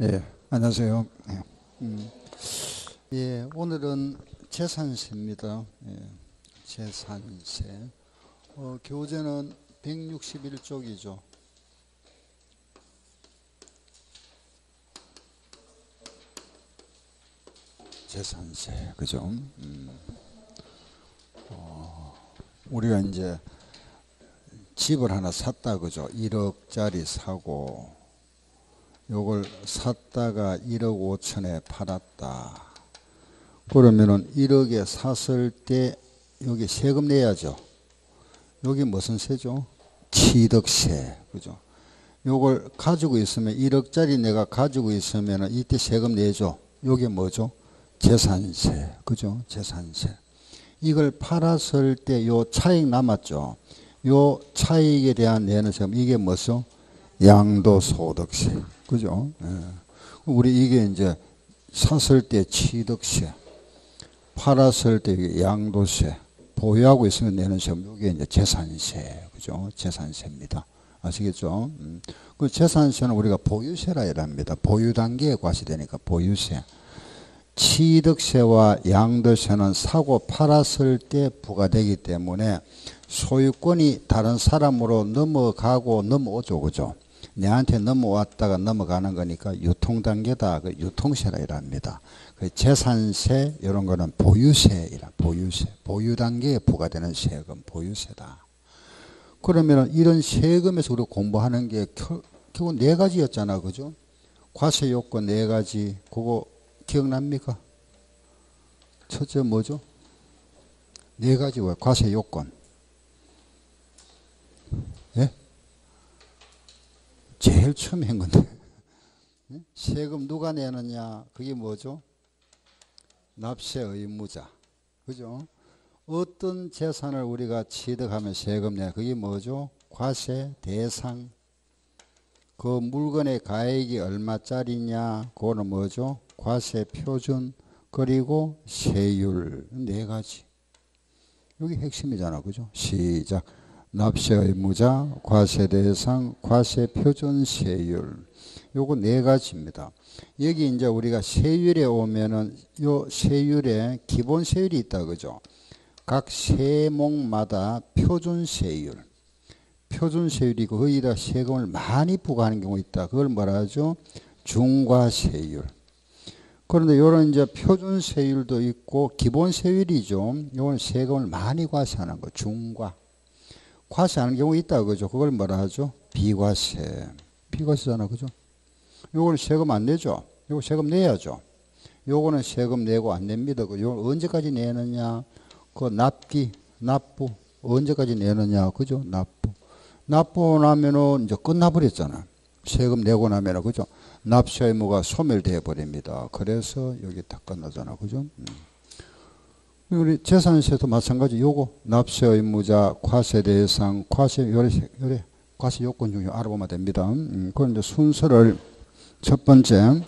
예, 안녕하세요. 예, 예, 오늘은 재산세입니다. 예, 재산세. 교재는 161쪽이죠. 재산세, 그죠? 우리가 이제 집을 하나 샀다, 그죠? 1억짜리 사고, 요걸 샀다가 1억 5천에 팔았다. 그러면은 1억에 샀을 때 여기 세금 내야죠. 여기 무슨 세죠? 취득세. 그죠? 요걸 가지고 있으면 1억짜리 내가 가지고 있으면 이때 세금 내죠. 요게 뭐죠? 재산세. 그죠? 재산세. 이걸 팔았을 때 요 차익 남았죠. 요 차익에 대한 내는 세금, 이게 뭐죠? 양도소득세. 그죠? 예. 우리 이게 이제 샀을 때 취득세, 팔았을 때 양도세, 보유하고 있으면 내는 세금, 이게 이제 재산세. 그죠? 재산세입니다. 아시겠죠? 그 재산세는 우리가 보유세라 이랍니다. 보유 단계에 과세되니까 보유세. 취득세와 양도세는 사고 팔았을 때 부과되기 때문에 소유권이 다른 사람으로 넘어가고 넘어오죠. 그죠? 내한테 넘어왔다가 넘어가는 거니까 유통단계다. 그 유통세라 이랍니다. 그 재산세 이런 거는 보유세이라. 보유세. 보유단계에 부과되는 세금. 보유세다. 그러면 이런 세금에서 우리가 공부하는 게 결국 네 가지였잖아. 그죠? 과세 요건 네 가지. 그거 기억납니까? 첫째 뭐죠? 네 가지 왜? 과세 요건. 예? 제일 처음에 한 건데. 세금 누가 내느냐? 그게 뭐죠? 납세 의무자. 그죠? 어떤 재산을 우리가 취득하면 세금 내? 그게 뭐죠? 과세 대상. 그 물건의 가액이 얼마짜리냐? 그거는 뭐죠? 과세 표준. 그리고 세율. 네 가지. 여기 핵심이잖아. 그죠? 시작. 납세 의무자, 과세 대상, 과세 표준, 세율. 요거 네 가지입니다. 여기 이제 우리가 세율에 오면은 요 세율에 기본 세율이 있다. 그죠? 각 세목마다 표준 세율. 표준 세율이고 거기다 세금을 많이 부과하는 경우 있다. 그걸 뭐라 하죠? 중과세율. 그런데 이런 이제 표준 세율도 있고 기본 세율이죠. 이건 세금을 많이 과세하는 거. 중과. 과세하는 경우 있다. 그죠? 그걸 뭐라 하죠? 비과세. 비과세잖아. 그죠? 요거는 세금 안 내죠. 요거 세금 내야죠. 요거는 세금 내고 안 냅니다. 요거 언제까지 내느냐? 그 납기, 납부. 언제까지 내느냐? 그죠? 납부. 납부 나면은 이제 끝나버렸잖아. 세금 내고 나면은, 그죠? 납세 의무가 소멸되어 버립니다. 그래서 여기 다 끝나잖아. 그죠? 우리 재산세도 마찬가지. 요거 납세 의무자, 과세 대상, 과세 요래 과세 요건 중에 알아보면 됩니다. 그런 이제 순서를 첫 번째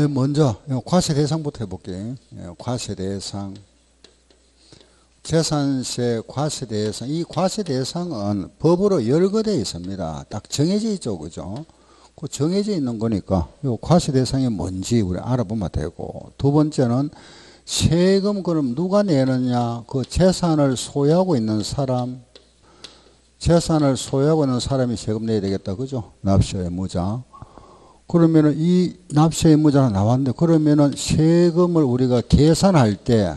먼저 과세 대상부터 해볼게요. 과세 대상. 재산세 과세 대상. 이 과세 대상은 법으로 열거되어 있습니다. 딱 정해져 있죠. 그죠? 그 정해져 있는 거니까 요 과세 대상이 뭔지 우리 알아보면 되고, 두 번째는 세금 그럼 누가 내느냐? 그 재산을 소유하고 있는 사람, 재산을 소유하고 있는 사람이 세금 내야 되겠다. 그죠? 납세 의무자. 그러면은 이 납세 의무자가 나왔는데, 그러면은 세금을 우리가 계산할 때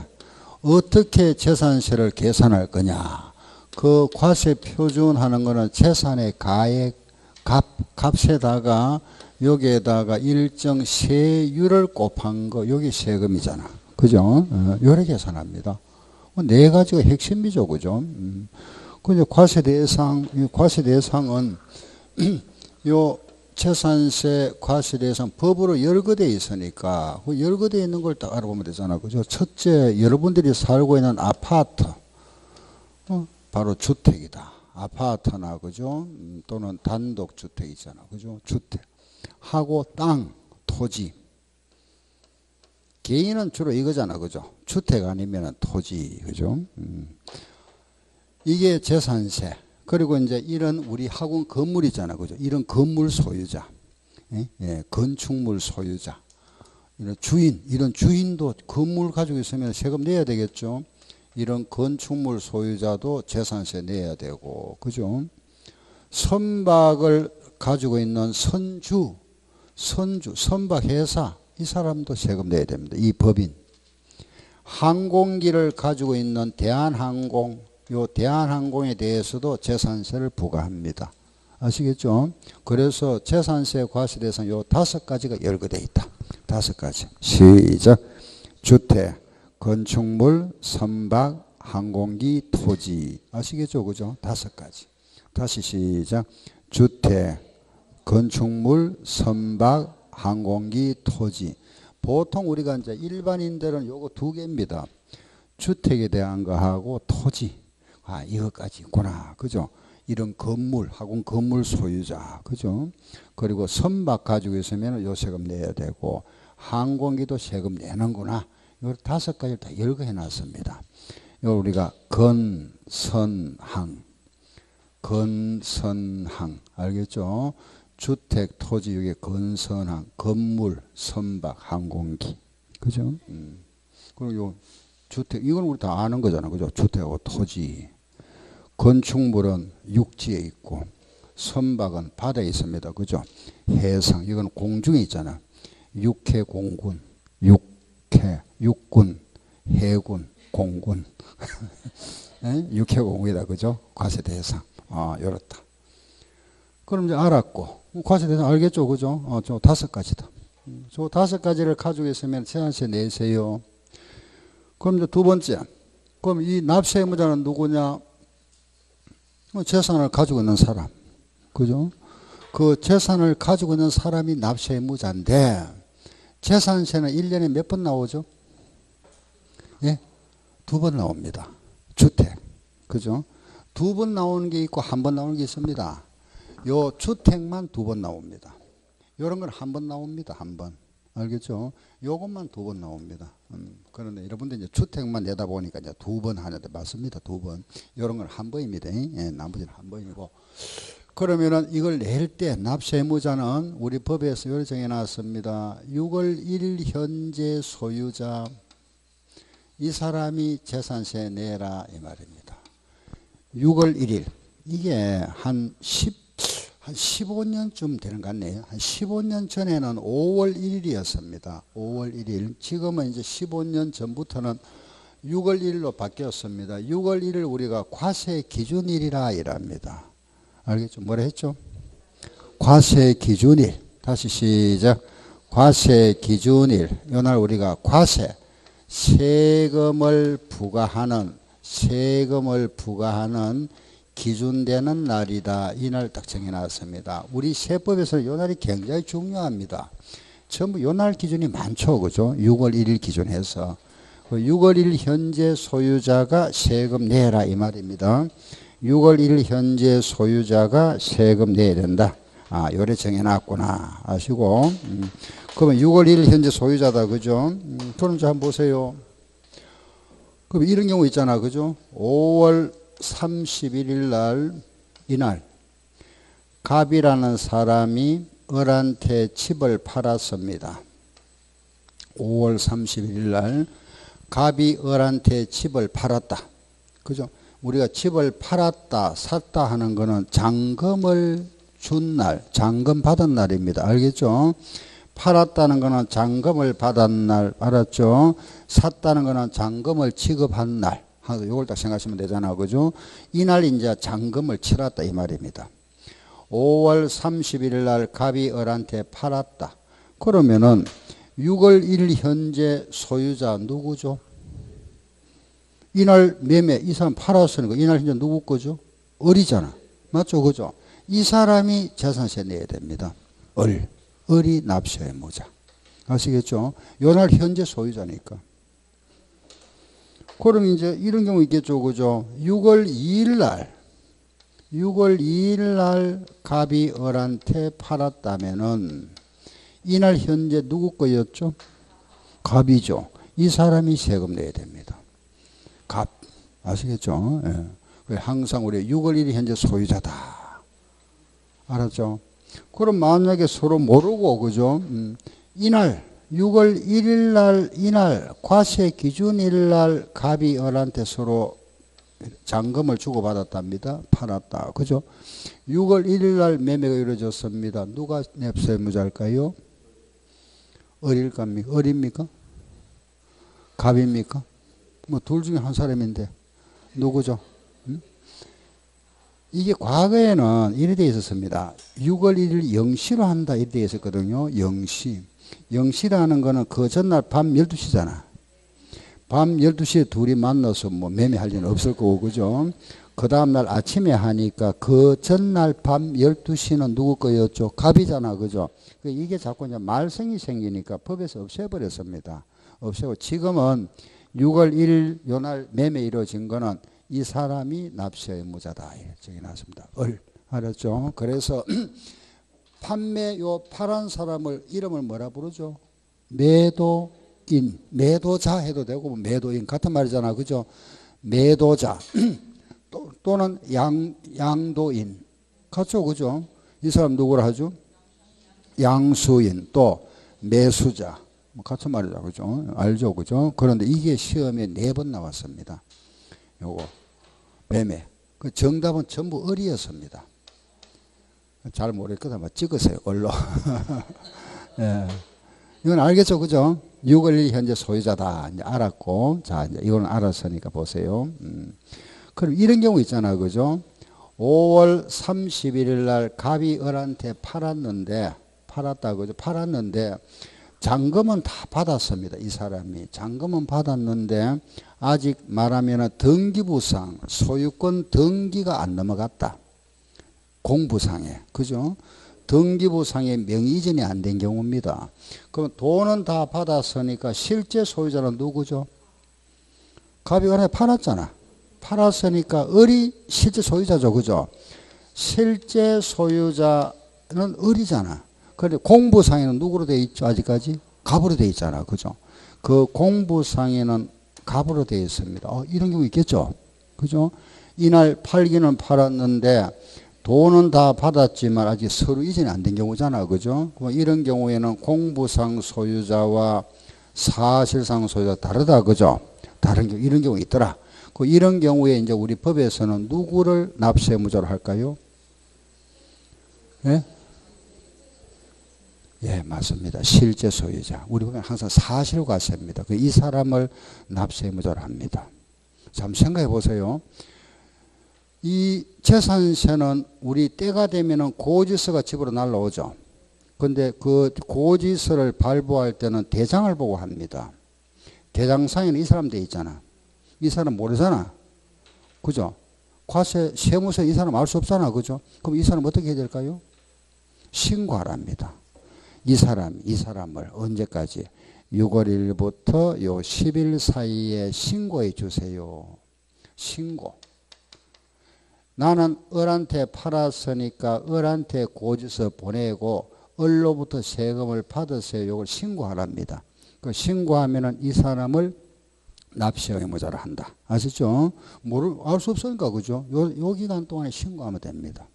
어떻게 재산세를 계산할 거냐? 그 과세 표준하는 거는 재산의 가액, 값에다가 여기에다가 일정 세율을 곱한 거, 여기 세금이잖아. 그죠? 요래 계산합니다. 네 가지가 핵심이죠. 그죠? 근데 과세 대상은 요 재산세 과세 대상 법으로 열거되어 있으니까 그 열거되어 있는 걸 딱 알아보면 되잖아. 그죠? 첫째, 여러분들이 살고 있는 아파트. 바로 주택이다. 아파트나, 그죠? 또는 단독주택 있잖아. 그죠? 주택. 하고 땅, 토지. 개인은 주로 이거잖아. 그죠? 주택 아니면 토지. 그죠? 이게 재산세. 그리고 이제 이런 우리 학원 건물이잖아. 그죠? 이런 건물 소유자. 예, 건축물 소유자. 이런 주인, 이런 주인도 건물 가지고 있으면 세금 내야 되겠죠. 이런 건축물 소유자도 재산세 내야 되고, 그죠? 선박을 가지고 있는 선주, 선박회사, 이 사람도 세금 내야 됩니다. 이 법인. 항공기를 가지고 있는 대한항공, 요 대한항공에 대해서도 재산세를 부과합니다. 아시겠죠? 그래서 재산세 과세 대상 요 5가지가 열거되어 있다. 5가지. 시작. 주택, 건축물, 선박, 항공기, 토지. 아시겠죠? 그죠? 5가지. 다시 시작. 주택, 건축물, 선박, 항공기, 토지. 보통 우리가 이제 일반인들은 요거 2개입니다. 주택에 대한 거 하고 토지. 아, 이것까지 있구나. 그죠? 이런 건물, 학원 건물 소유자. 그죠? 그리고 선박 가지고 있으면 요 세금 내야 되고, 항공기도 세금 내는구나. 요 5가지를 다 열거해 놨습니다. 요 우리가 건선항. 알겠죠? 주택, 토지, 여기 건선항, 건물, 선박, 항공기. 그죠? 그리고 요 주택, 이건 우리 다 아는 거잖아. 그죠? 주택하고 토지. 건축물은 육지에 있고, 선박은 바다에 있습니다. 그죠? 해상, 이건 공중에 있잖아. 육해 공군, 육군, 해군, 공군. 육해 공군이다. 그죠? 과세 대상. 아, 요렇다. 그럼 이제 알았고, 과세 대상 알겠죠? 그죠? 저 5가지다. 저 5가지를 가지고 있으면 재산세 내세요. 그럼 이제 2번째. 그럼 이 납세 의무자는 누구냐? 재산을 가지고 있는 사람. 그죠? 그 재산을 가지고 있는 사람이 납세 의무자인데, 재산세는 1년에 몇 번 나오죠? 예? 2번 나옵니다. 주택. 그죠? 2번 나오는 게 있고 1번 나오는 게 있습니다. 요 주택만 2번 나옵니다. 요런 건 1번 나옵니다. 1번. 알겠죠? 요것만 2번 나옵니다. 그런데 여러분들 이제 주택만 내다 보니까 이제 2번 하는데 맞습니다. 2번. 요런 건 1번입니다. 예, 나머지는 1번이고. 그러면은 이걸 낼 때 납세 의무자는 우리 법에서 요렇게 정해 놨습니다. 6월 1일 현재 소유자. 이 사람이 재산세 내라 이 말입니다. 6월 1일. 이게 한 15년쯤 되는 것 같네요. 한 15년 전에는 5월 1일이었습니다. 5월 1일. 지금은 이제 15년 전부터는 6월 1일로 바뀌었습니다. 6월 1일 우리가 과세 기준일이라 이랍니다. 알겠죠? 뭐라 했죠? 과세 기준일. 다시 시작. 과세 기준일. 이날 우리가 과세, 세금을 부과하는 기준되는 날이다. 이 날 딱 정해놨습니다. 우리 세법에서는 이 날이 굉장히 중요합니다. 전부 이 날 기준이 많죠. 그죠? 6월 1일 기준해서. 6월 1일 현재 소유자가 세금 내라 이 말입니다. 6월 1일 현재 소유자가 세금 내야 된다. 아, 요래 정해놨구나. 아시고. 그러면 6월 1일 현재 소유자다. 그죠? 그럼 좀 한번 보세요. 그럼 이런 경우 있잖아. 그죠? 5월 31일 날, 이날, 갑이라는 사람이 을한테 집을 팔았습니다. 5월 31일 날, 갑이 을한테 집을 팔았다. 그죠? 우리가 집을 팔았다, 샀다 하는 거는 잔금을 준 날, 잔금 받은 날입니다. 알겠죠? 팔았다는 거는 잔금을 받은 날, 알았죠? 샀다는 거는 잔금을 지급한 날. 이걸 딱 생각하시면 되잖아. 그죠? 이날 이제 잔금을 치렀다 이 말입니다. 5월 31일 날 갑이 을한테 팔았다. 그러면은 6월 1일 현재 소유자 누구죠? 이날 매매, 이 사람 팔았으니까 이날 현재 누구 거죠? 을이잖아. 맞죠? 그죠? 이 사람이 재산세 내야 됩니다. 을이 납세 의무자. 아시겠죠? 요날 현재 소유자니까. 그럼 이제 이런 경우 있겠죠. 그죠? 6월 2일 날 갑이 을한테 팔았다면은 이날 현재 누구 거였죠? 갑이죠. 이 사람이 세금 내야 됩니다. 갑. 아시겠죠? 예. 항상 우리 6월 1일 현재 소유자다. 알았죠? 그럼 만약에 서로 모르고, 그죠? 이날, 6월 1일 날, 이날, 과세 기준일 날 갑이 을한테 서로 잔금을 주고받았답니다. 팔았다. 그죠? 6월 1일 날 매매가 이루어졌습니다. 누가 납세 의무자일까요? 을일갑니까? 을입니까? 갑입니까? 뭐 둘 중에 한 사람인데 누구죠? 이게 과거에는 이래 돼 있었습니다. 6월 1일 0시로 한다 이래 돼 있었거든요. 0시. 0시라는 거는 그 전날 밤 12시잖아. 밤 12시에 둘이 만나서 뭐 매매할 일은 없을 거고, 그죠? 그 다음날 아침에 하니까 그 전날 밤 12시는 누구 거였죠? 갑이잖아, 그죠? 이게 자꾸 이제 말썽이 생기니까 법에서 없애버렸습니다. 없애고 지금은 6월 1일 요날 매매 이루어진 거는 이 사람이 납세 의무자다. 적이 났습니다. 알았죠? 그래서 판매 요 파란 사람을 이름을 뭐라 부르죠? 매도인, 매도자 해도 되고 매도인 같은 말이잖아, 그죠? 매도자 또는 양도인 같죠, 그죠? 이 사람 누구라 하죠? 양수인 또 매수자 같은 말이죠, 그죠? 알죠, 그죠? 그런데 이게 시험에 4번 나왔습니다. 요거 매매. 그 정답은 전부 을이었습니다. 잘 모르겠거든. 뭐 찍으세요, 얼로. 예. 이건 알겠죠, 그죠? 6월 1일 현재 소유자다. 이제 알았고, 자, 이제 이건 알았으니까 보세요. 그럼 이런 경우 있잖아, 그죠? 5월 31일 날 갑이 을한테 팔았다, 그죠? 팔았는데, 잔금은 다 받았습니다. 이 사람이. 잔금은 받았는데, 아직 말하면 등기부상, 소유권 등기가 안 넘어갔다. 공부상에. 그죠? 등기부상에 명의이전이 안 된 경우입니다. 그럼 돈은 다 받았으니까 실제 소유자는 누구죠? 갑이 을에 팔았잖아. 팔았으니까 을이 실제 소유자죠. 그죠? 실제 소유자는 을이잖아. 그런데 공부상에는 누구로 되어 있죠? 아직까지? 갑으로 되어 있잖아. 그죠? 그 공부상에는 갑으로 되어 있습니다. 이런 경우 있겠죠? 그죠? 이날 팔기는 팔았는데 돈은 다 받았지만 아직 서류 이전이 안 된 경우잖아. 그죠? 이런 경우에는 공부상 소유자와 사실상 소유자 다르다. 그죠? 다른 경우, 이런 경우 있더라. 이런 경우에 이제 우리 법에서는 누구를 납세 의무자로 할까요? 예? 예, 맞습니다. 실제 소유자. 우리 보면 항상 사실과세입니다. 이 사람을 납세 의무자로 합니다. 자, 한번 생각해 보세요. 이 재산세는 우리 때가 되면은 고지서가 집으로 날라오죠. 근데 그 고지서를 발부할 때는 대장을 보고 합니다. 대장상에는 이 사람 돼 있잖아. 이 사람 모르잖아. 그죠? 과세, 세무서 이 사람 알 수 없잖아. 그죠? 그럼 이 사람 어떻게 해야 될까요? 신고하랍니다. 이 사람을 언제까지? 6월 1일부터 요 10일 사이에 신고해 주세요. 신고. 나는 을한테 팔았으니까 을한테 고지서 보내고 을로부터 세금을 받으세요. 이걸 신고하랍니다. 그 신고하면은 이 사람을 납세 의무자로 한다. 아시죠? 알 수 없으니까, 그죠? 요 기간 동안에 신고하면 됩니다.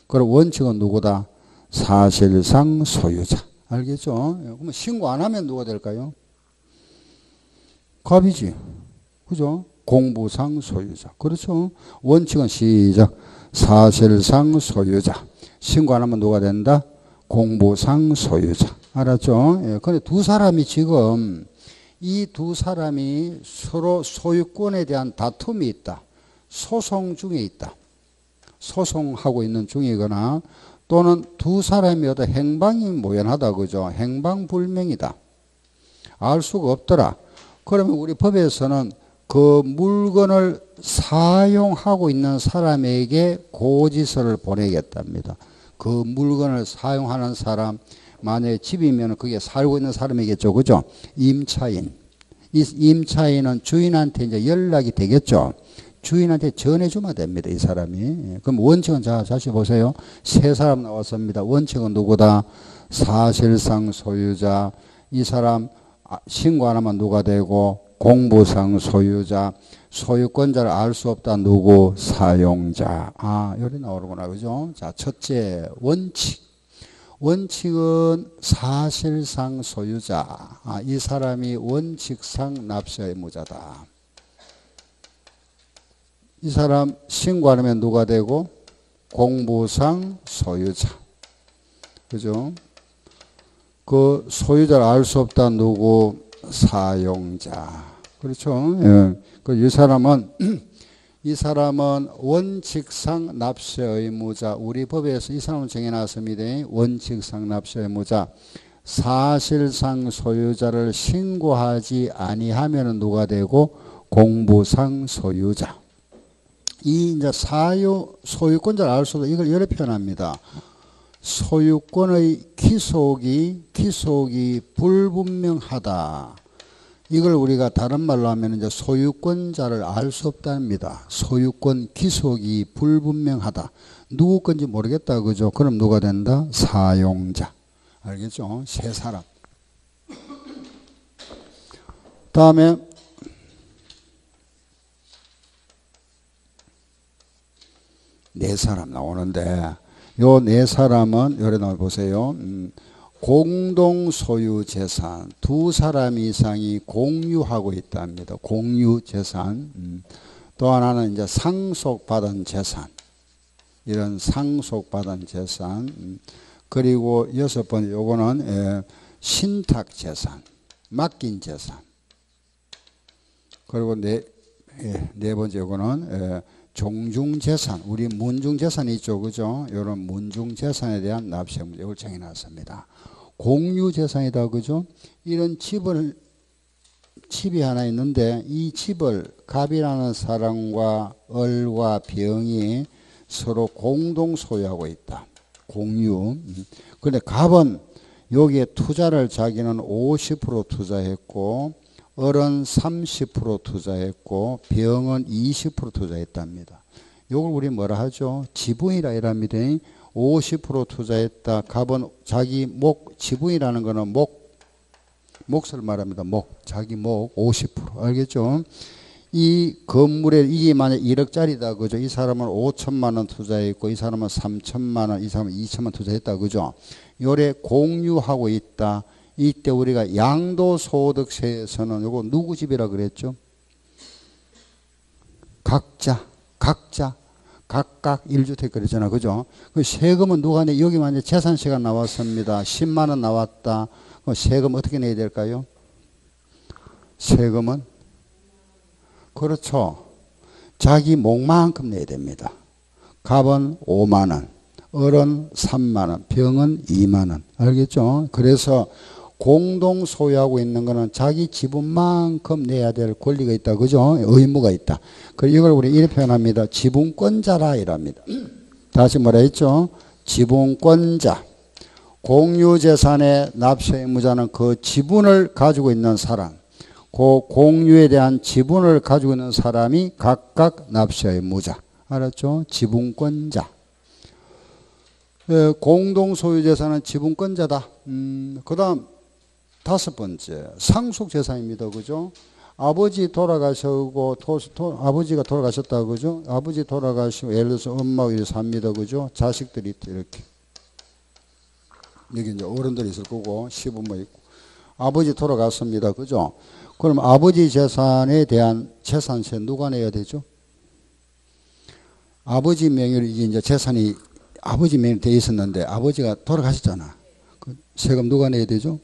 그럼 원칙은 누구다? 사실상 소유자. 알겠죠? 그러면 신고 안 하면 누가 될까요? 갑이지. 그죠? 공부상 소유자. 그렇죠? 원칙은 시작. 사실상 소유자. 신고 안 하면 누가 된다? 공부상 소유자. 알았죠? 예. 근데 두 사람이 지금 이 두 사람이 서로 소유권에 대한 다툼이 있다. 소송 중에 있다. 소송하고 있는 중이거나 또는 두 사람이 어떤 행방이 모연하다. 그죠? 행방불명이다. 알 수가 없더라. 그러면 우리 법에서는 그 물건을 사용하고 있는 사람에게 고지서를 보내겠답니다. 그 물건을 사용하는 사람, 만약에 집이면 그게 살고 있는 사람이겠죠. 그죠? 임차인. 이 임차인은 주인한테 이제 연락이 되겠죠. 주인한테 전해주면 됩니다. 이 사람이. 그럼 원칙은 자, 다시 보세요. 세 사람 나왔습니다. 원칙은 누구다? 사실상 소유자. 이 사람 신고 안 하면 누가 되고, 공부상 소유자, 소유권자를 알 수 없다. 누구? 사용자. 여기 나오는구나. 그죠? 자, 첫째 원칙. 원칙은 사실상 소유자. 이 사람이 원칙상 납세 의무자다. 이 사람 신고하면 누가 되고? 공부상 소유자. 그죠? 그 소유자를 알 수 없다. 누구? 사용자. 그렇죠? 예. 이 사람은 원칙상 납세 의무자. 우리 법에서 이 사람을 정해놨습니다. 원칙상 납세 의무자. 사실상 소유자를 신고하지 아니하면 누가 되고? 공부상 소유자. 이 이제 소유권자를 알 수도 이걸 이렇게 표현합니다. 소유권의 귀속이 불분명하다. 이걸 우리가 다른 말로 하면 이제 소유권자를 알 수 없답니다. 소유권 귀속이 불분명하다. 누구 건지 모르겠다. 그죠? 그럼 누가 된다? 사용자. 알겠죠? 세 사람. 다음에 네 사람 나오는데 요 네 사람은 요래 나와 보세요. 공동 소유 재산 두 사람 이상이 공유하고 있답니다. 공유 재산. 또 하나는 이제 상속받은 재산. 이런 상속받은 재산. 그리고 여섯 번째 요거는 신탁 재산. 맡긴 재산. 그리고 네 번째 요거는 종중재산, 우리 문중재산이 있죠. 그죠? 이런 문중재산에 대한 납세 문제, 이걸 정해놨습니다. 공유재산이다. 그죠? 이런 집이 하나 있는데, 이 집을 갑이라는 사람과 을과 병이 서로 공동 소유하고 있다. 공유. 그런데 갑은 여기에 투자를 자기는 50% 투자했고, 을은 30% 투자했고 병은 20% 투자했답니다. 이걸 우리 뭐라 하죠? 지분이라 이랍니다. 50% 투자했다. 갑은 자기 지분이라는 거는 몫을 말합니다. 자기 50%. 알겠죠? 이 건물에 이게 만약 1억짜리다. 그죠? 이 사람은 5천만 원 투자했고 이 사람은 3천만 원, 이 사람은 2천만 원 투자했다. 그죠? 요래 공유하고 있다. 이때 우리가 양도소득세에서는 요거 누구 집이라 그랬죠? 각각 1주택 그랬잖아. 그죠? 그 세금은 누가 내? 여기 만약 재산세가 나왔습니다. 10만 원 나왔다. 그 세금 어떻게 내야 될까요? 세금은? 그렇죠. 자기 몫만큼 내야 됩니다. 갑은 5만 원, 을은 3만 원, 병은 2만 원. 알겠죠? 그래서 공동 소유하고 있는 거는 자기 지분만큼 내야 될 권리가 있다. 그죠? 의무가 있다. 이걸 우리 이렇게 표현합니다. 지분권자라 이랍니다. 다시 뭐라 했죠? 지분권자. 공유재산의 납세 의무자는 그 지분을 가지고 있는 사람. 그 공유에 대한 지분을 가지고 있는 사람이 각각 납세 의무자. 알았죠? 지분권자. 공동 소유재산은 지분권자다. 그 다음 다섯 번째 상속재산입니다. 그죠? 아버지 돌아가시고 아버지가 돌아가셨다. 그죠? 아버지 돌아가시고 예를 들어서 엄마가 이렇게 삽니다. 그죠? 자식들이 이렇게 여기 이제 어른들이 있을 거고 시부모 있고 아버지 돌아갔습니다. 그죠? 그럼 아버지 재산에 대한 재산세 누가 내야 되죠? 아버지 명의로 이제 재산이 아버지 명의로 돼 있었는데 아버지가 돌아가셨잖아. 그 세금 누가 내야 되죠?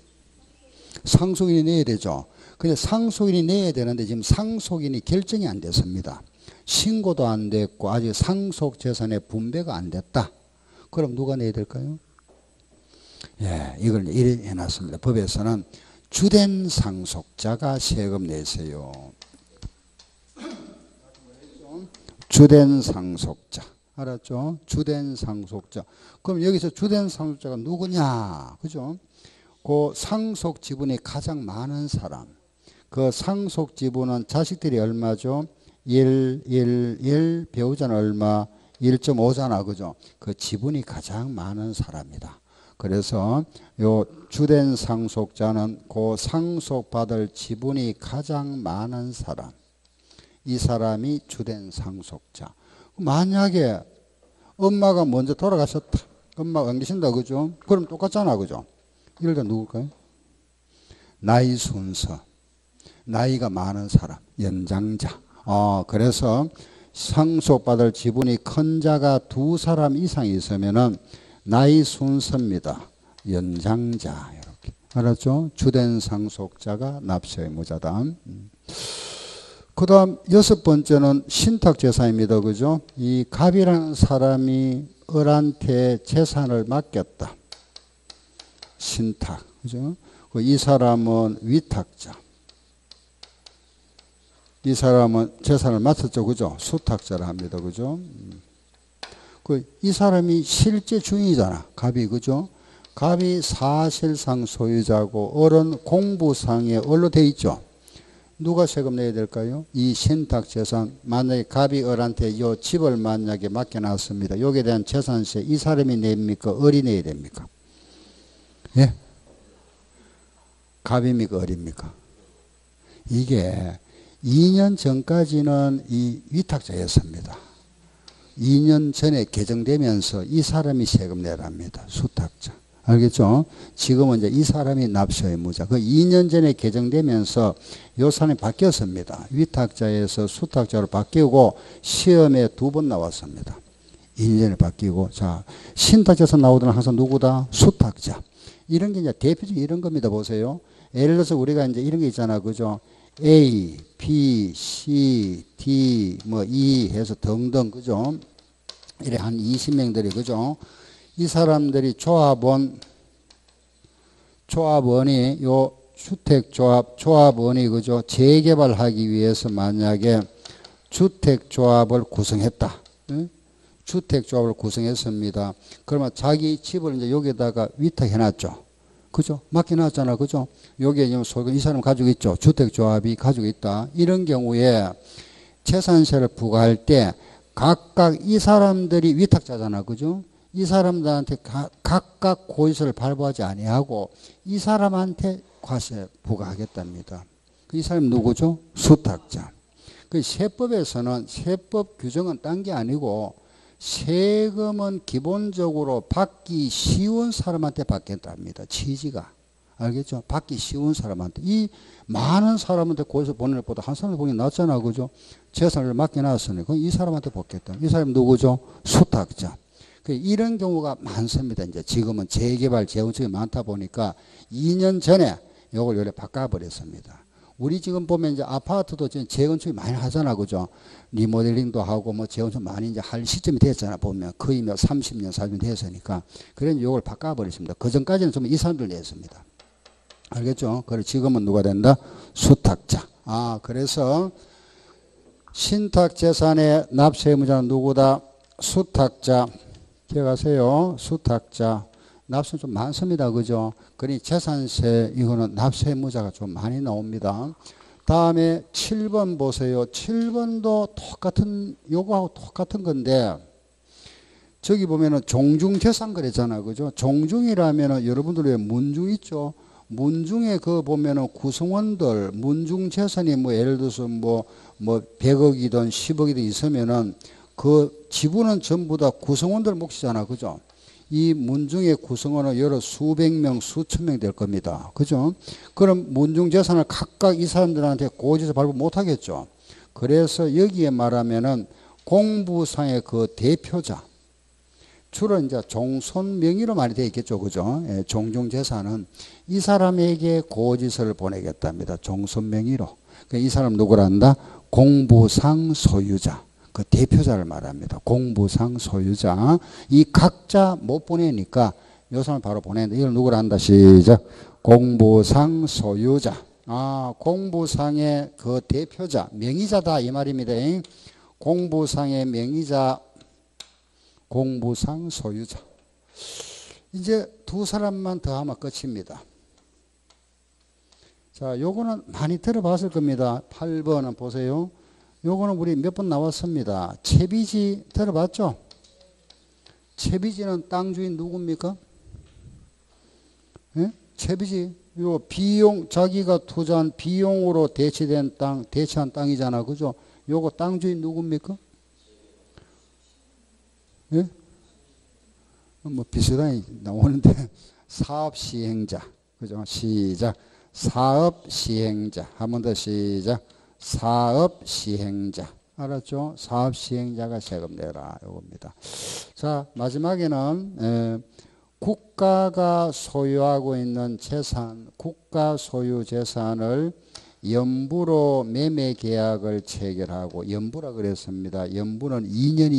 상속인이 내야 되죠. 근데 상속인이 내야 되는데 지금 상속인이 결정이 안 됐습니다. 신고도 안 됐고 아직 상속 재산의 분배가 안 됐다. 그럼 누가 내야 될까요? 예, 이걸 이렇게 해놨습니다. 법에서는 주된 상속자가 세금 내세요. 주된 상속자. 알았죠? 주된 상속자. 그럼 여기서 주된 상속자가 누구냐? 그죠? 그 상속 지분이 가장 많은 사람. 그 상속 지분은 자식들이 얼마죠? 1, 배우자는 얼마? 1.5잖아. 그죠? 그 지분이 가장 많은 사람이다. 그래서 요 주된 상속자는 그 상속받을 지분이 가장 많은 사람. 이 사람이 주된 상속자. 만약에 엄마가 먼저 돌아가셨다. 엄마가 안 계신다. 그죠? 그럼 똑같잖아. 그죠? 이럴 때 누굴까요? 나이 순서. 나이가 많은 사람. 연장자. 그래서 상속받을 지분이 큰 자가 두 사람 이상 있으면은 나이 순서입니다. 연장자. 이렇게. 알았죠? 주된 상속자가 납세 의무자다. 그 다음 여섯 번째는 신탁재산입니다. 그죠? 이 갑이라는 사람이 을한테 재산을 맡겼다. 신탁. 그죠? 이 사람은 위탁자. 이 사람은 재산을 맡았죠. 그죠? 수탁자를 합니다. 그죠? 이 사람이 실제 주인이잖아. 갑이. 그죠? 갑이 사실상 소유자고 을은 공부상에 을로 돼 있죠. 누가 세금 내야 될까요? 이 신탁재산. 만약에 갑이 을한테 이 집을 만약에 맡겨놨습니다. 여기에 대한 재산세 이 사람이 냅니까? 을이 내야 됩니까? 예? 갑입니까? 을입니까? 이게 2년 전까지는 이 위탁자였습니다. 2년 전에 개정되면서 이 사람이 세금 내랍니다. 수탁자. 알겠죠? 지금은 이제 이 사람이 납세 의무자. 그 2년 전에 개정되면서 이 사람이 바뀌었습니다. 위탁자에서 수탁자로 바뀌고 시험에 2번 나왔습니다. 2년 전에 바뀌고. 자, 신탁자에서 나오던 항상 누구다? 수탁자. 이런 게 이제 대표적인 이런 겁니다. 보세요. 예를 들어서 우리가 이제 이런 게 있잖아. 그죠? A, B, C, D, 뭐 E 해서 등등. 그죠? 이래 한 20명들이. 그죠? 이 사람들이 조합원이 요 조합원이 그죠? 재개발하기 위해서 만약에 주택조합을 구성했다. 응? 주택조합을 구성했습니다. 그러면 자기 집을 이제 여기다가 위탁해놨죠. 그죠? 맡겨놨잖아. 그죠? 여기에 이 사람 가지고 있죠. 주택조합이 가지고 있다. 이런 경우에 재산세를 부과할 때 각각 이 사람들이 위탁자잖아. 그죠? 이 사람들한테 각각 고지서를 발부하지 아니하고 이 사람한테 과세 부과하겠답니다. 이 사람이 누구죠? 수탁자. 그 세법에서는 세법 규정은 딴 게 아니고 세금은 기본적으로 받기 쉬운 사람한테 받겠답니다. 취지가. 알겠죠? 받기 쉬운 사람한테. 이 많은 사람한테 고지서 보내는 것보다 한 사람한테 보기 낫잖아. 그죠? 재산을 맡겨놨으니 이 사람한테 받겠다. 이 사람이 누구죠? 수탁자. 이런 경우가 많습니다. 이제 지금은 재개발, 재건축이 많다 보니까 2년 전에 요걸 요래 바꿔버렸습니다. 우리 지금 보면 이제 아파트도 지금 재건축이 많이 하잖아. 그죠? 리모델링도 하고 뭐 재건축 많이 이제 할 시점이 됐잖아. 보면 거의 뭐 30년, 40년 됐으니까. 그래서 요걸 바꿔버렸습니다. 그 전까지는 좀 이 사람들 냈습니다. 알겠죠? 그리고 지금은 누가 된다? 수탁자. 그래서 신탁재산의 납세 의무자는 누구다? 수탁자. 기억하세요. 수탁자. 납세 좀 많습니다. 그죠? 그러니 재산세 이거는 납세 의무자가 좀 많이 나옵니다. 다음에 7번 보세요. 7번도 똑같은 요거하고 똑같은 건데 저기 보면은 종중재산 그랬잖아. 그죠? 종중이라면은 여러분들 왜 문중 있죠? 문중에 그 보면은 구성원들 문중재산이 뭐 예를 들어서 뭐 100억이든 10억이든 있으면은 그 지분은 전부 다 구성원들 몫이잖아. 그죠? 이 문중의 구성원은 여러 수백 명, 수천 명 될 겁니다. 그죠? 그럼 문중재산을 각각 이 사람들한테 고지서 발부 못 하겠죠. 그래서 여기에 말하면은 공부상의 그 대표자. 주로 이제 종손 명의로 많이 되어 있겠죠. 그죠? 예, 종중재산은 이 사람에게 고지서를 보내겠답니다. 종손 명의로. 이 사람 누구란다? 공부상 소유자. 그 대표자를 말합니다. 공부상 소유자. 이 각자 못 보내니까 요 사람 바로 보내는데 이걸 누구라 한다? 시작. 공부상 소유자. 공부상의 그 대표자. 명의자다 이 말입니다. 공부상의 명의자. 공부상 소유자. 이제 두 사람만 더 하면 끝입니다. 자, 요거는 많이 들어봤을 겁니다. 8번은 보세요. 요거는 우리 몇 번 나왔습니다. 채비지 들어봤죠? 채비지는 땅 주인 누굽니까? 예? 채비지. 요 비용, 자기가 투자한 비용으로 대체된 땅, 대체한 땅이잖아. 그죠? 요거 땅 주인 누굽니까? 예? 뭐 비슷하게 나오는데 사업 시행자. 그죠? 시작. 사업 시행자. 한 번 더 시작. 사업 시행자. 알았죠? 사업 시행자가 세금 내라. 요겁니다. 자, 마지막에는 국가가 소유하고 있는 재산, 국가 소유 재산을 연부로 매매 계약을 체결하고, 연부라 그랬습니다. 연부는 2년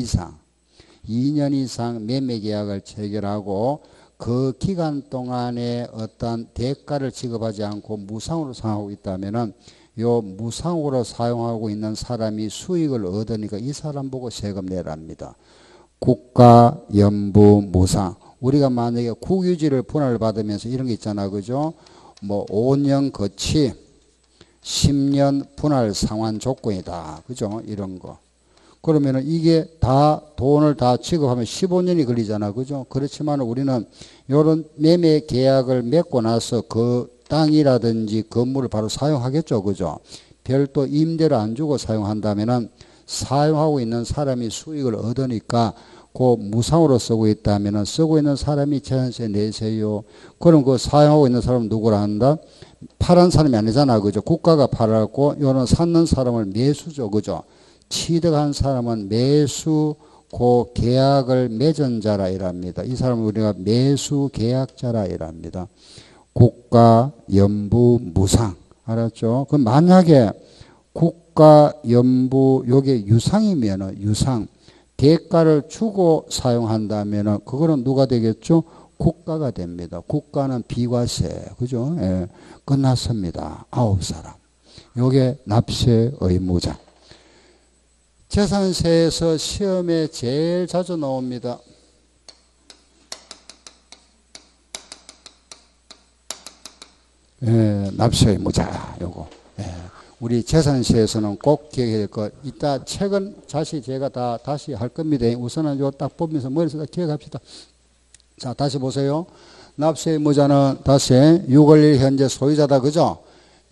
이상 매매 계약을 체결하고 그 기간 동안에 어떤 대가를 지급하지 않고 무상으로 사용하고 있다면은 요 무상으로 사용하고 있는 사람이 수익을 얻으니까 이 사람 보고 세금 내랍니다. 국가, 연부, 무상. 우리가 만약에 국유지를 분할을 받으면서 이런 게 있잖아. 그죠? 뭐 5년 거치 10년 분할 상환 조건이다. 그죠? 이런 거. 그러면은 이게 다 돈을 다 지급하면 15년이 걸리잖아. 그죠? 그렇지만 우리는 이런 매매 계약을 맺고 나서 그 땅이라든지 건물을 바로 사용하겠죠. 그죠? 별도 임대를 안 주고 사용한다면은 사용하고 있는 사람이 수익을 얻으니까 그 무상으로 쓰고 있다면은 쓰고 있는 사람이 재산세 내세요. 그럼 그 사용하고 있는 사람은 누구라 한다? 파란 사람이 아니잖아. 그죠? 국가가 팔았고 요는 샀는 사람을 매수죠. 그죠? 취득한 사람은 매수 그 계약을 맺은 자라 이랍니다. 이 사람은 우리가 매수 계약자라 이랍니다. 국가, 연부, 무상. 알았죠? 그럼 만약에 국가, 연부 요게 유상이면은 유상 대가를 주고 사용한다면은 그거는 누가 되겠죠? 국가가 됩니다. 국가는 비과세. 그죠? 예. 끝났습니다. 9사람. 요게 납세 의무자. 재산세에서 시험에 제일 자주 나옵니다. 납세 의무자 요거. 우리 재산세에서는 꼭 기억해야 될 것. 이따 책은 제가 다시 할 겁니다. 우선은 요 딱 보면서 머릿속에 기억합시다. 자, 다시 보세요. 납세 의무자는 다시 6월 1일 현재 소유자다. 그죠?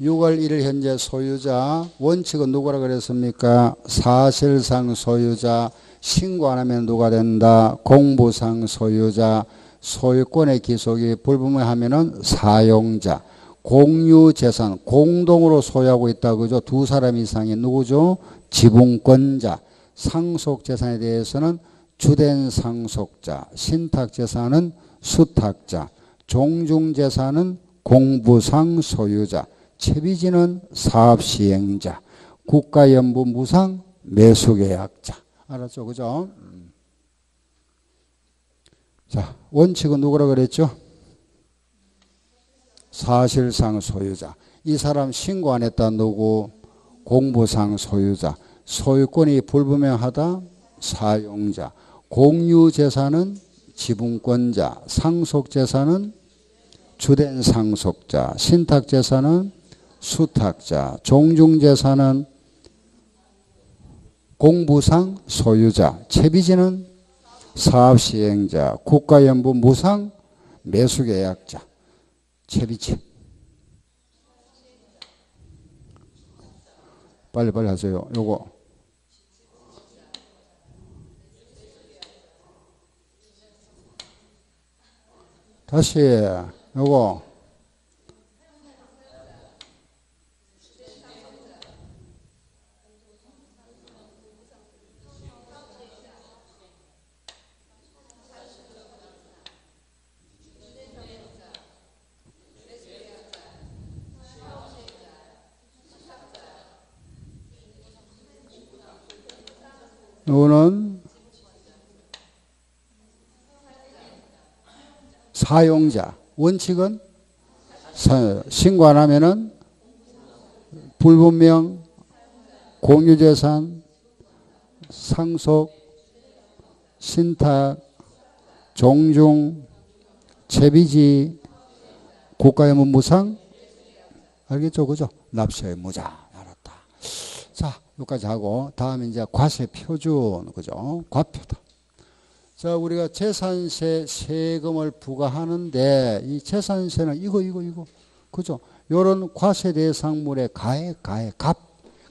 6월 1일 현재 소유자. 원칙은 누구라 그랬습니까? 사실상 소유자. 신고 안 하면 누가 된다? 공부상 소유자. 소유권의 기속이 불분명하면은 사용자. 공유재산, 공동으로 소유하고 있다. 그죠? 두 사람 이상이 누구죠? 지분권자. 상속재산에 대해서는 주된 상속자. 신탁재산은 수탁자. 종중재산은 공부상 소유자. 채비지는 사업시행자. 국가연부 무상 매수계약자. 알았죠? 그죠? 자, 원칙은 누구라 그랬죠? 사실상 소유자. 이 사람 신고 안 했다. 누구? 공부상 소유자. 소유권이 불분명하다. 사용자. 공유재산은 지분권자. 상속재산은 주된 상속자. 신탁재산은 수탁자. 종중재산은 공부상 소유자. 채비지는 사업시행자. 국가연부 무상 매수계약자. 채비지. 빨리 하세요. 요거. 다시 요거. 요거는 사용자. 원칙은 신고 안 하면은 불분명, 공유재산, 상속, 신탁, 종중, 채비지, 국가의무 무상. 알겠죠? 그죠? 납세 의무자. 알았다. 자, 여기까지 하고 다음에 이제 과세 표준. 그죠? 과표다. 자, 우리가 재산세 세금을 부과하는데 이 재산세는 이거 그죠? 요런 과세 대상물의 가액 값.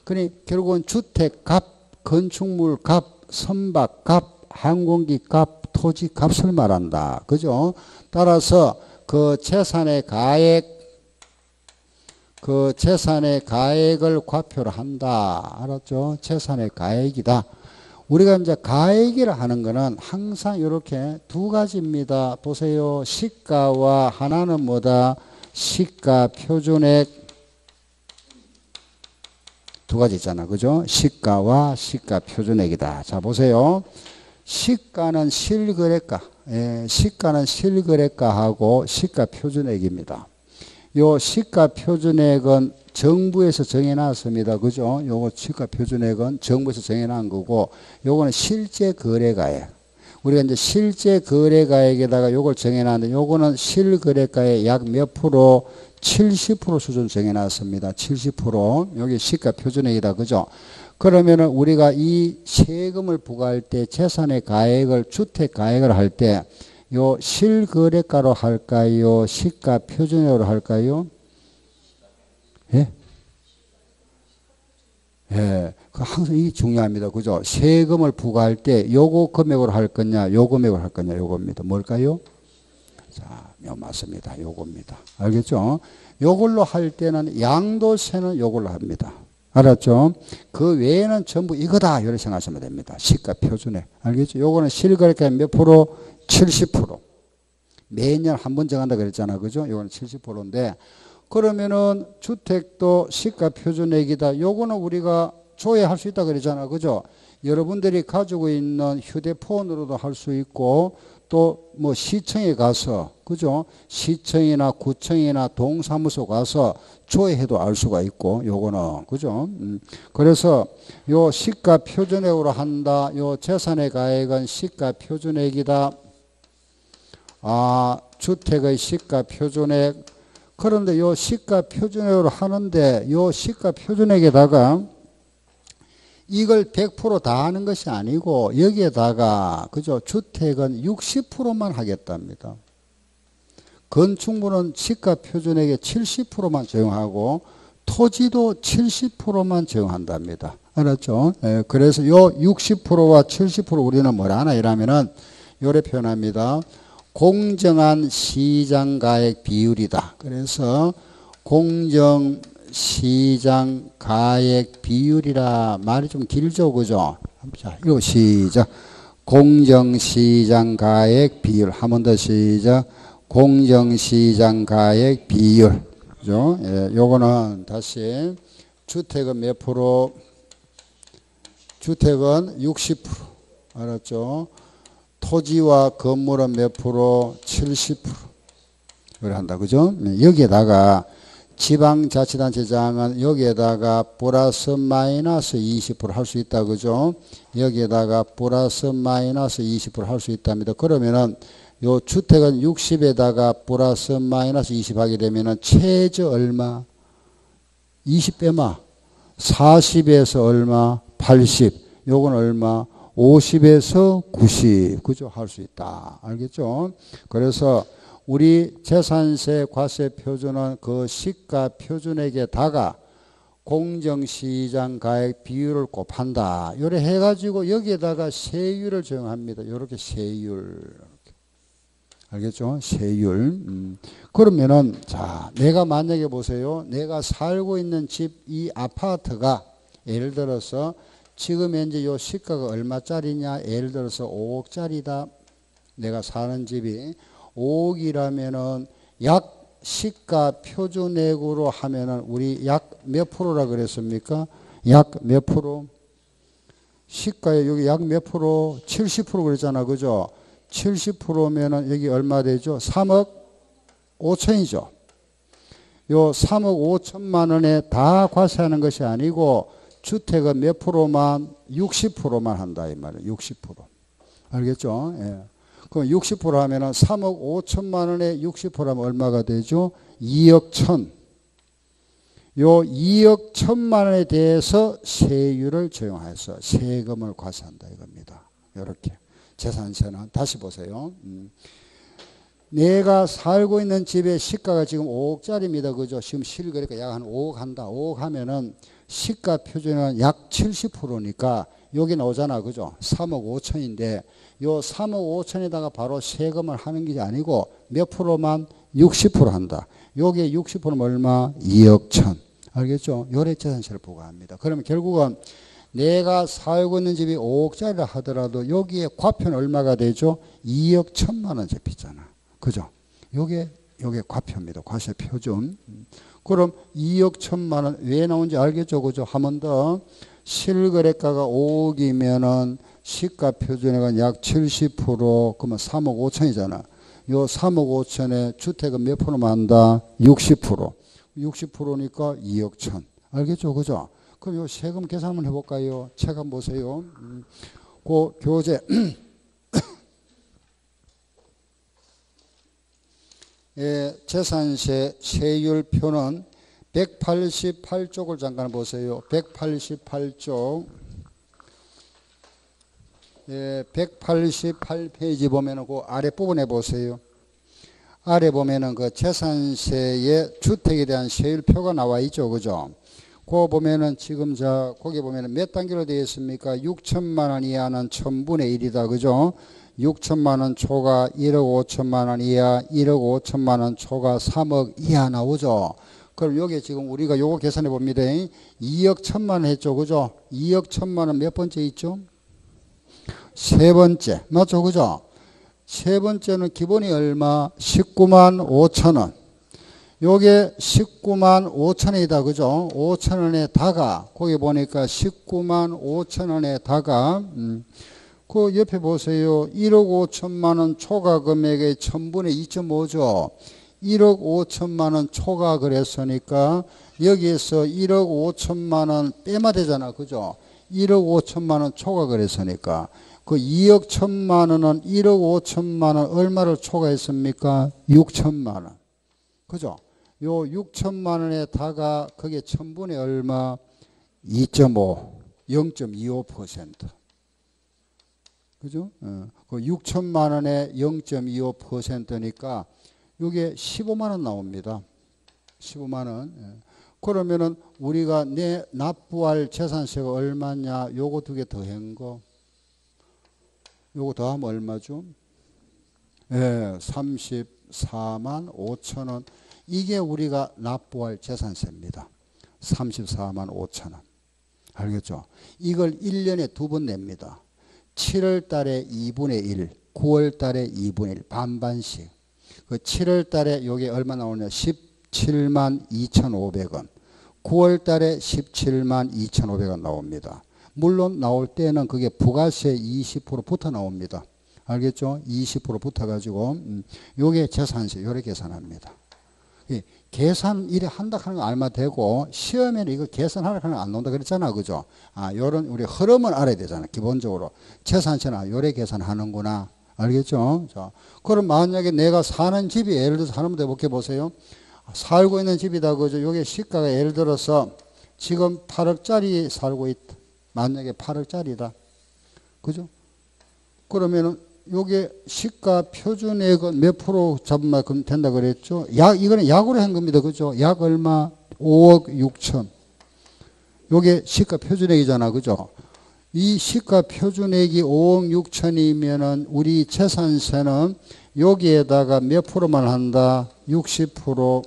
그러니 결국은 주택 값, 건축물 값, 선박 값, 항공기 값, 토지 값을 말한다. 그죠? 따라서 그 재산의 가액을 과표를 한다. 알았죠? 재산의 가액이다. 우리가 이제 가액이라 하는 거는 항상 이렇게 두 가지입니다. 보세요. 시가와 하나는 뭐다? 시가 표준액 두 가지 있잖아. 그죠? 시가와 시가 표준액이다. 자, 보세요. 시가는 실거래가. 시가는 실거래가하고 시가 표준액입니다. 요 시가 표준액은 정부에서 정해놨습니다. 그죠? 요거 시가 표준액은 정부에서 정해놓은 거고, 요거는 실제 거래가액. 우리가 이제 실제 거래가액에다가 요걸 정해놨는데, 요거는 실거래가의 약 몇 프로? 70% 수준 정해놨습니다. 70%. 여기 시가 표준액이다. 그죠? 그러면은 우리가 이 세금을 부과할 때 재산의 가액을 주택 가액을 할 때 요 실거래가로 할까요? 시가 표준액으로 할까요? 예? 예. 항상 이게 중요합니다. 그죠? 세금을 부과할 때 요거 금액으로 할 거냐, 요 금액으로 할 거냐, 요겁니다. 뭘까요? 자, 맞습니다. 요겁니다. 알겠죠? 요걸로 할 때는 양도세는 요걸로 합니다. 알았죠? 그 외에는 전부 이거다. 이렇게 생각하시면 됩니다. 시가 표준액. 알겠죠? 요거는 실거래가 몇 프로? 70%. 매년 한 번 정한다 그랬잖아. 그죠? 요거는 70%인데, 그러면은 주택도 시가 표준액이다. 요거는 우리가 조회할 수 있다 그랬잖아. 그죠? 여러분들이 가지고 있는 휴대폰으로도 할 수 있고, 또 뭐 시청에 가서, 그죠? 시청이나 구청이나 동사무소 가서 조회해도 알 수가 있고, 요거는, 그죠? 그래서 요 시가 표준액으로 한다. 요 재산의 가액은 시가 표준액이다. 아, 주택의 시가 표준액. 그런데 요 시가 표준액으로 하는데, 요 시가 표준액에다가 이걸 100% 다 하는 것이 아니고, 여기에다가, 그죠? 주택은 60%만 하겠답니다. 건축물은 시가 표준액의 70%만 적용하고, 토지도 70%만 적용한답니다. 알았죠? 예, 그래서 요 60%와 70% 우리는 뭐라 하나 이러면은, 요래 표현합니다. 공정한 시장 가액 비율이다. 그래서 공정 시장 가액 비율이라 말이 좀 길죠. 그죠? 자, 이거 시작. 공정 시장 가액 비율. 한 번 더 시작. 공정 시장 가액 비율. 그죠? 예, 요거는 다시 주택은 몇 프로? 주택은 60%. 알았죠? 토지와 건물은 몇 프로? 70%. 그래 한다. 그죠? 여기에다가 지방자치단체장은 여기에다가 플러스 마이너스 20% 할 수 있다. 그죠? 여기에다가 플러스 마이너스 20% 할 수 있답니다. 그러면은 요 주택은 60에다가 플러스 마이너스 20 하게 되면은 최저 얼마? 20 빼마. 40에서 얼마? 80. 요건 얼마? 50에서 90. 그죠? 할 수 있다. 알겠죠? 그래서 우리 재산세 과세 표준은 그 시가 표준액에다가 공정시장 가액 비율을 곱한다. 요래 해가지고 여기에다가 세율을 적용합니다. 요렇게 세율. 알겠죠? 세율. 그러면은, 자, 내가 만약에 보세요. 내가 살고 있는 집, 이 아파트가 예를 들어서 지금 현재 요 시가가 얼마짜리냐? 예를 들어서 5억짜리다. 내가 사는 집이 5억이라면은 약 시가 표준액으로 하면은 우리 약 몇 프로라 그랬습니까? 약 몇 프로? 시가에 여기 약 몇 프로? 70% 그랬잖아. 그죠? 70%면은 여기 얼마 되죠? 3억 5천이죠. 요 3억 5천만 원에 다 과세하는 것이 아니고 주택은 몇 프로만? 60%만 한다 이 말이에요. 60%. 알겠죠? 예. 그럼 60% 하면은 3억 5천만 원에 60% 하면 얼마가 되죠? 2억 천. 요 2억 천만 원에 대해서 세율을 적용해서 세금을 과세한다 이겁니다. 이렇게 재산세는 다시 보세요. 내가 살고 있는 집의 시가가 지금 5억짜리입니다. 그죠? 지금 실거래가 약 한 5억 한다. 5억 하면은 시가 표준은 약 70%니까 여기 나오잖아. 그죠? 3억 5천인데 요 3억 5천에다가 바로 세금을 하는 게 아니고 몇 프로만 60% 한다. 요게 60%면 얼마? 2억 천. 알겠죠? 요래재산세를 부과합니다. 그러면 결국은 내가 살고 있는 집이 5억짜리라 하더라도 여기에 과표는 얼마가 되죠? 2억 1천만 원 잡히잖아. 그죠? 요게 과표입니다. 과세 표준. 그럼 2억 1천만 원 왜 나온지 알겠죠? 그죠? 한 번 더. 실거래가가 5억이면은 시가 표준액은 약 70%, 그러면 3억 5천이잖아. 요 3억 5천에 주택은 몇 프로만 한다? 60%. 60%니까 2억 1천. 알겠죠? 그죠? 그럼 요 세금 계산 한번 해볼까요? 책 한번 보세요. 그 교재. 재산세 세율표는 188쪽을 잠깐 보세요. 188쪽. 188페이지 보면은 그 아랫부분에 보세요. 아래 보면은 그 재산세의 주택에 대한 세율표가 나와 있죠. 그죠? 그거 보면은 지금 거기 보면은 몇 단계로 되어 있습니까? 6천만 원 이하는 1000분의 1이다. 그죠? 6천만 원 초과 1억 5천만 원 이하, 1억 5천만 원 초과 3억 이하 나오죠. 그럼 여기 지금 우리가 요거 계산해 봅니다. 2억 1천만 원 했죠. 그죠? 2억 1천만 원 몇 번째 있죠? 세 번째. 맞죠? 그죠? 세 번째는 기본이 얼마? 19만 5천 원. 요게 19만 5천 원이다. 그죠? 5천 원에다가, 거기 보니까 19만 5천 원에다가, 그 옆에 보세요. 1억 5천만 원 초과 금액의 1000분의 2.5죠. 1억 5천만 원 초과 그랬으니까 여기에서 1억 5천만 원 빼면 되잖아. 그죠? 1억 5천만 원 초과 그랬으니까 그 2억 1천만 원은 1억 5천만 원 얼마를 초과했습니까? 6천만 원. 그죠? 요 6천만 원에다가 그게 1000분의 얼마? 2.5, 0.25%. 그죠? 그 6천만 원에 0.25%니까 이게 15만 원 나옵니다. 15만 원. 그러면은 우리가 내 납부할 재산세가 얼마냐? 요거 두 개 더한 거. 요거 더하면 얼마죠? 34만 5천 원. 이게 우리가 납부할 재산세입니다. 34만 5천 원. 알겠죠? 이걸 1년에 두 번 냅니다. 7월 달에 2분의 1, 9월 달에 2분의 1, 반반씩. 그 7월 달에 요게 얼마 나오냐? 17만 2,500원. 9월 달에 17만 2,500원 나옵니다. 물론 나올 때는 그게 부가세 20% 붙어 나옵니다. 알겠죠? 20% 붙어가지고 요게 재산세 요래 계산합니다. 계산 이래 한다 하는 거 알면 되고 시험에는 이거 계산하라 하는 거 안 나온다 그랬잖아. 그죠? 요런 우리 흐름을 알아야 되잖아. 기본적으로 재산세는 요래 계산하는구나. 알겠죠? 자, 그럼 만약에 내가 사는 집이 예를 들어서 하나만 더 해볼게 보세요. 살고 있는 집이다. 그죠? 요게 시가가 예를 들어서 지금 8억짜리 살고 있다. 만약에 8억짜리다. 그죠? 그러면은 요게 시가 표준액은 몇 프로 잡으면 된다 그랬죠? 이거는 약으로 한 겁니다. 그죠? 약 얼마? 5억 6천. 요게 시가 표준액이잖아. 그죠? 이 시가 표준액이 5억 6천이면은 우리 재산세는 여기에다가 몇 프로만 한다? 60%.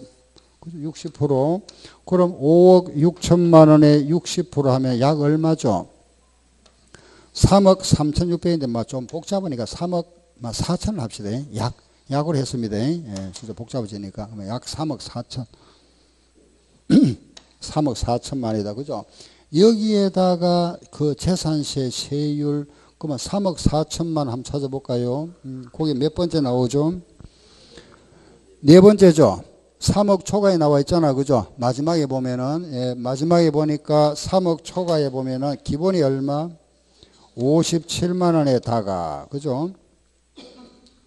그죠? 60%. 그럼 5억 6천만 원에 60% 하면 약 얼마죠? 3억 3,600인데 좀 복잡하니까 3억 4천을 합시다. 약으로 했습니다. 진짜 복잡해지니까. 약 3억 4천. 3억 4천만이다. 그죠? 여기에다가 그 재산세 세율, 그러면 3억 4천만 한번 찾아볼까요? 거기 몇 번째 나오죠? 네 번째죠. 3억 초과에 나와 있잖아. 그죠? 마지막에 보면은, 마지막에 보니까 3억 초과에 보면은 기본이 얼마? 57만 원에다가, 그죠?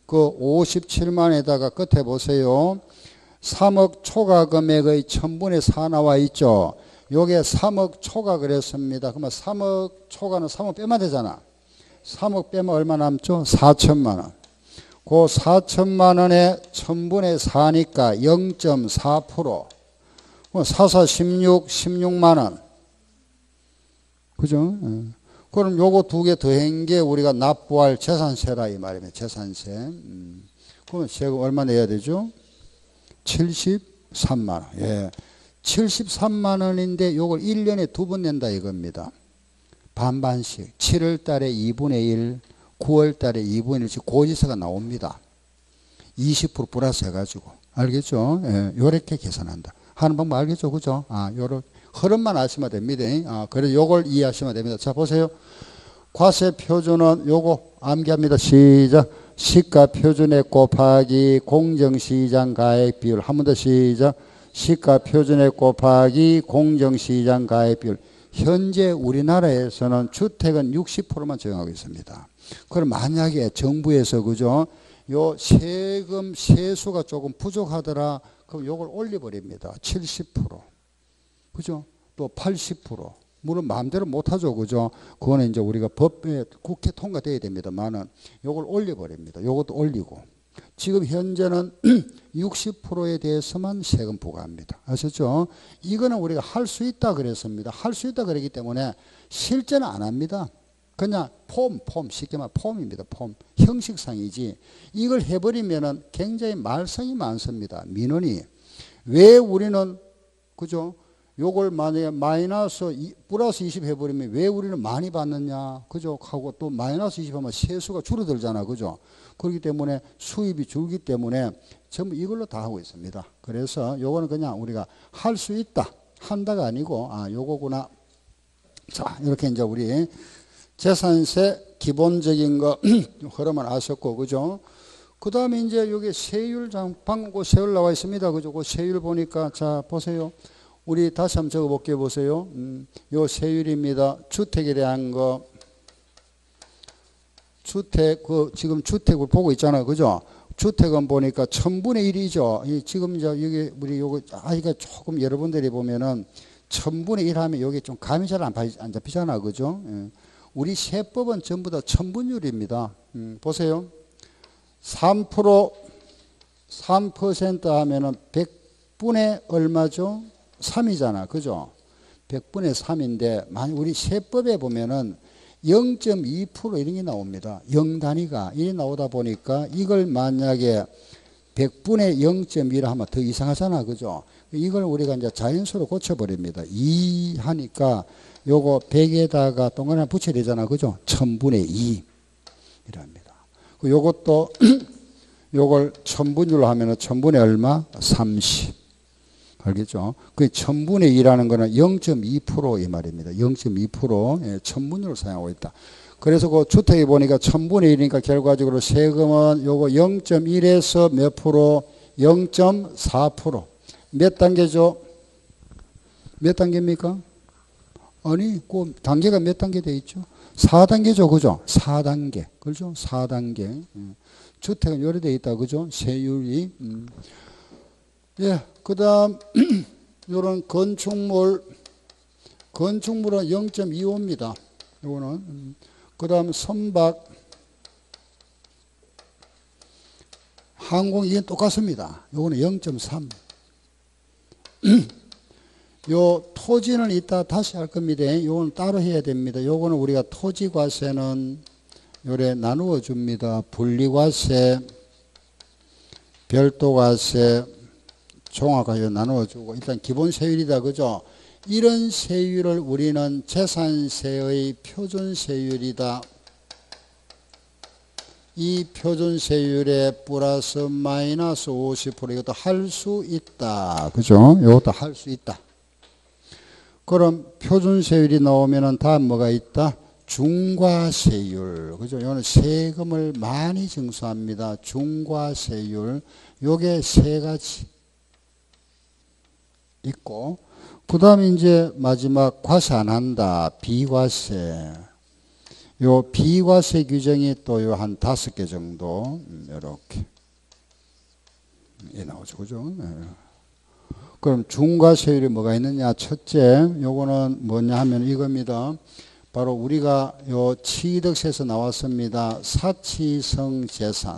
그 57만 원에다가 끝에 보세요. 3억 초과 금액의 1000분의 4 나와 있죠? 요게 3억 초과 그랬습니다. 그러면 3억 초과는 3억 빼면 되잖아. 3억 빼면 얼마 남죠? 4천만 원. 그 4천만 원에 1000분의 4니까 0.4%. 4, 4, 16, 16만 원. 그죠? 그럼 요거 두 개 더한 게 우리가 납부할 재산세라 이 말입니다. 재산세. 그러면 세금 얼마 내야 되죠? 73만 원. 예. 73만 원인데 요걸 1년에 두 번 낸다 이겁니다. 반반씩. 7월 달에 2분의 1, 9월 달에 2분의 1씩 고지서가 나옵니다. 20% 플러스 해가지고. 알겠죠? 예. 요렇게 계산한다. 하는 방법 알겠죠? 그죠? 요런 흐름만 아시면 됩니다. 그래서 요걸 이해하시면 됩니다. 자, 보세요. 과세 표준은 요거 암기합니다. 시작. 시가 표준액 곱하기 공정시장 가액 비율. 한 번 더 시작. 시가 표준액 곱하기 공정시장 가액 비율. 현재 우리나라에서는 주택은 60%만 적용하고 있습니다. 그럼 만약에 정부에서 그죠? 요 세금 세수가 조금 부족하더라. 그럼 요걸 올려버립니다. 70%. 그죠? 또 80%. 물론 마음대로 못하죠. 그죠? 그거는 이제 우리가 법에 국회 통과돼야 됩니다만은 요걸 올려버립니다. 요것도 올리고. 지금 현재는 60%에 대해서만 세금 부과합니다. 아셨죠? 이거는 우리가 할 수 있다 그랬습니다. 할 수 있다 그랬기 때문에 실제는 안 합니다. 그냥 폼, 쉽게 말하면 폼입니다. 폼. 형식상이지. 이걸 해버리면은 굉장히 말썽이 많습니다. 민원이. 왜 우리는, 그죠? 요걸 만약에 플러스 20 해버리면 왜 우리는 많이 받느냐. 그죠? 하고 또 마이너스 20 하면 세수가 줄어들잖아. 그죠? 그렇기 때문에 수입이 줄기 때문에 전부 이걸로 다 하고 있습니다. 그래서 요거는 그냥 우리가 할 수 있다. 한다가 아니고, 요거구나. 자, 이렇게 이제 우리 재산세 기본적인 거 흐름을 아셨고, 그죠? 그 다음에 이제 여기 세율, 방금 그 세율 나와 있습니다. 그죠? 그 세율 보니까, 자, 보세요. 우리 다시 한번 적어 볼게요. 보세요. 요 세율입니다. 주택에 대한 거. 주택, 지금 주택을 보고 있잖아요. 그죠? 주택은 보니까 1000분의 1이죠. 지금 이제 여기 우리 요거, 이거 조금 여러분들이 보면은 1000분의 1 하면 여기 좀 감이 잘 안 잡히잖아. 그죠? 예. 우리 세법은 전부 다 천분율입니다. 보세요. 3% 하면은 100분의 얼마죠? 3이잖아. 그죠? 100분의 3인데, 만약 우리 세법에 보면은 0.2% 이런 게 나옵니다. 0단위가. 이게 나오다 보니까 이걸 만약에 100분의 0.1 하면 더 이상하잖아. 그죠? 이걸 우리가 이제 자연수로 고쳐버립니다. 2 하니까 요거 100에다가 동그라미 하나 붙여야 되잖아. 그죠? 1000분의 2. 이랍니다. 요것도 요걸 1000분율로 하면은 1000분의 얼마? 30. 알겠죠? 그 1000분의 2라는 거는 0.2% 이 말입니다. 0.2% 예, 1000분율을 사용하고 있다. 그래서 그 주택에 보니까 1000분의 1이니까 결과적으로 세금은 요거 0.1에서 몇 프로? 0.4%. 몇 단계죠? 몇 단계입니까? 아니, 그 단계가 몇 단계 돼 있죠? 4단계죠. 그죠? 4단계. 그죠? 4단계. 주택은 요래 돼 있다. 그죠? 세율이. 예. 그 다음, 요런 건축물은 0.25입니다. 요거는. 그 다음, 선박, 항공, 이게 똑같습니다. 요거는 0.3. 요 토지는 이따 다시 할 겁니다. 요거는 따로 해야 됩니다. 요거는 우리가 토지과세는 요래 나누어 줍니다. 분리과세, 별도과세, 종합과세 나누어주고 일단 기본 세율이다. 그죠? 이런 세율을 우리는 재산세의 표준세율이다. 이 표준세율에 플러스 마이너스 50% 이것도 할 수 있다. 그죠? 이것도 할 수 있다. 그럼 표준세율이 나오면은 다음 뭐가 있다? 중과세율. 그죠? 이거는 세금을 많이 징수합니다. 중과세율. 요게 세 가지 있고, 그 다음에 이제 마지막 과세 안 한다. 비과세. 요 비과세 규정이 또 요 한 5개 정도, 이렇게. 나오죠. 그죠? 그럼 중과세율이 뭐가 있느냐? 첫째, 요거는 뭐냐 하면 이겁니다. 바로 우리가 요 취득세에서 나왔습니다. 사치성 재산.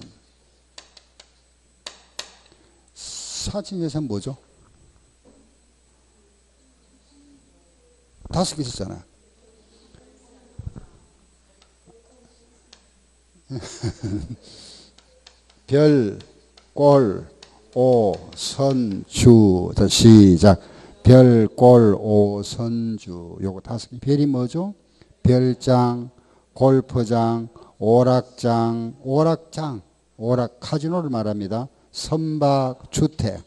사치성 재산 뭐죠? 5개 있었잖아요. 별, 꼴, 오, 선, 주. 자, 시작. 별, 꼴, 오, 선, 주. 요거 5개. 별이 뭐죠? 별장, 골프장, 오락장, 오락 카지노를 말합니다. 선박, 주택.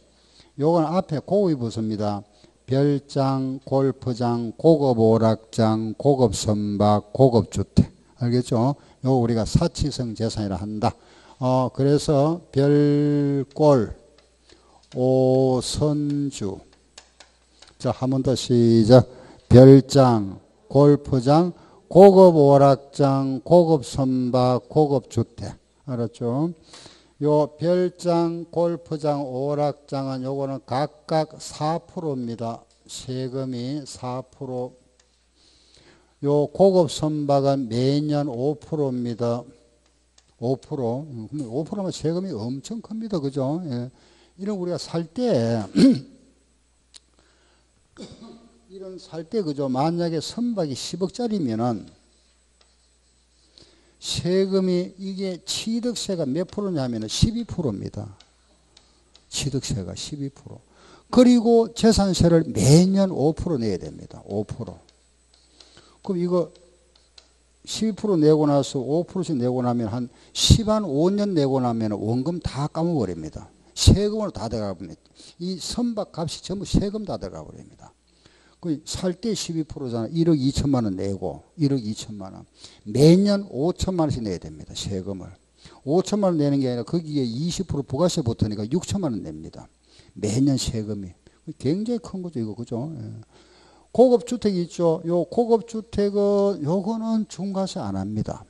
요건 앞에 고급이 붙습니다. 별장, 골프장, 고급 오락장, 고급 선박, 고급 주택. 알겠죠? 요거 우리가 사치성 재산이라 한다. 그래서 별골, 오선주. 자, 한 번 더 시작. 별장, 골프장, 고급 오락장, 고급 선박, 고급 주택. 알았죠? 요 별장, 골프장, 오락장은 요거는 각각 4%입니다. 세금이 4%. 요 고급 선박은 매년 5%입니다. 5%. 5%면 세금이 엄청 큽니다. 그죠? 예. 이런 우리가 살 때, 이런 살 때, 그죠? 만약에 선박이 10억짜리면은 세금이 이게 취득세가 몇 프로냐면은 12%입니다. 취득세가 12%. 그리고 재산세를 매년 5% 내야 됩니다. 5%. 그럼 이거 12% 내고 나서 5%씩 내고 나면 한 15년 내고 나면 원금 다 까먹어버립니다. 세금으로 다 들어가 버립니다. 이 선박 값이 전부 세금 다 들어가 버립니다. 살 때 12%잖아. 1억 2천만 원 내고 1억 2천만 원. 매년 5천만 원씩 내야 됩니다. 세금을. 5천만 원 내는 게 아니라 거기에 20% 부가세 붙으니까 6천만 원 냅니다. 매년 세금이. 굉장히 큰 거죠. 이거 그죠? 예. 고급주택이 있죠. 요 고급주택은 요거는 중과세 안 합니다.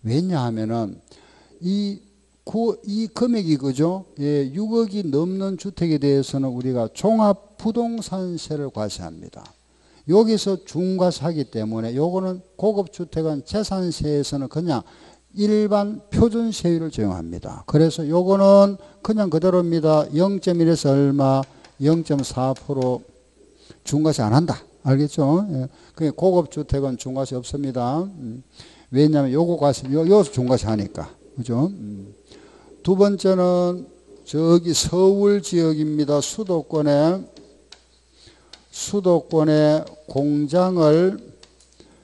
왜냐하면은 이 금액이 그죠? 예, 6억이 넘는 주택에 대해서는 우리가 종합부동산세를 과세합니다. 여기서 중과세하기 때문에 요거는 고급주택은 재산세에서는 그냥 일반 표준세율을 적용합니다. 그래서 요거는 그냥 그대로입니다. 0.1에서 얼마? 0.4% 중과세 안 한다. 알겠죠? 예. 고급주택은 중과세 없습니다. 왜냐하면 요거 과세, 요 중과세 하니까. 그죠? 두 번째는 저기 서울 지역입니다. 수도권에 공장을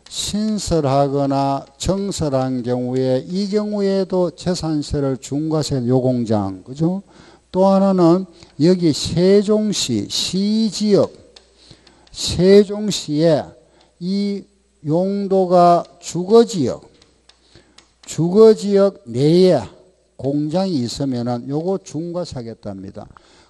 신설하거나 정설한 경우에 이 경우에도 재산세를 중과세 요 공장. 그죠? 또 하나는 여기 세종시 시지역 세종시에 이 용도가 주거지역 내에 공장이 있으면은 요거 중과세하겠답니다.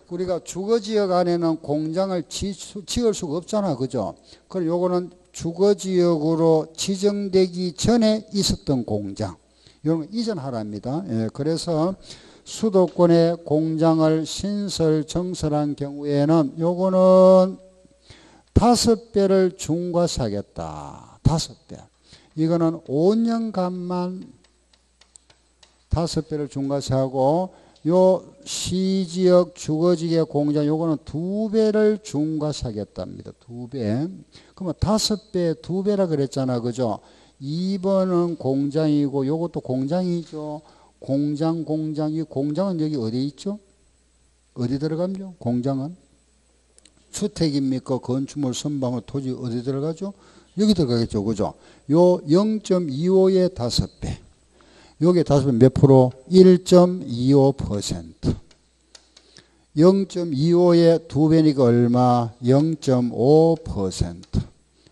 우리가 주거지역 안에는 공장을 지을 수가 없잖아. 그죠? 그럼 요거는 주거지역으로 지정되기 전에 있었던 공장. 이런 거 이전하랍니다. 예, 그래서 수도권에 공장을 정설한 경우에는 요거는 5배를 중과세하겠다. 5배. 이거는 5년간만 5배를 중과세하고 요 시지역 주거지역 공장 요거는 2배를 중과세하겠답니다. 2배. 그러면 5배 2배라 그랬잖아. 그죠? 2번은 공장이고 요것도 공장이죠. 공장. 이 공장은 여기 어디 있죠? 어디 들어가죠? 공장은? 주택입니까? 건축물, 선박물, 토지 어디 들어가죠? 여기 들어가겠죠. 그죠? 요 0.25의 5배. 여기 5배 몇 프로? 1.25%. 0.25의 2배니까 얼마? 0.5%.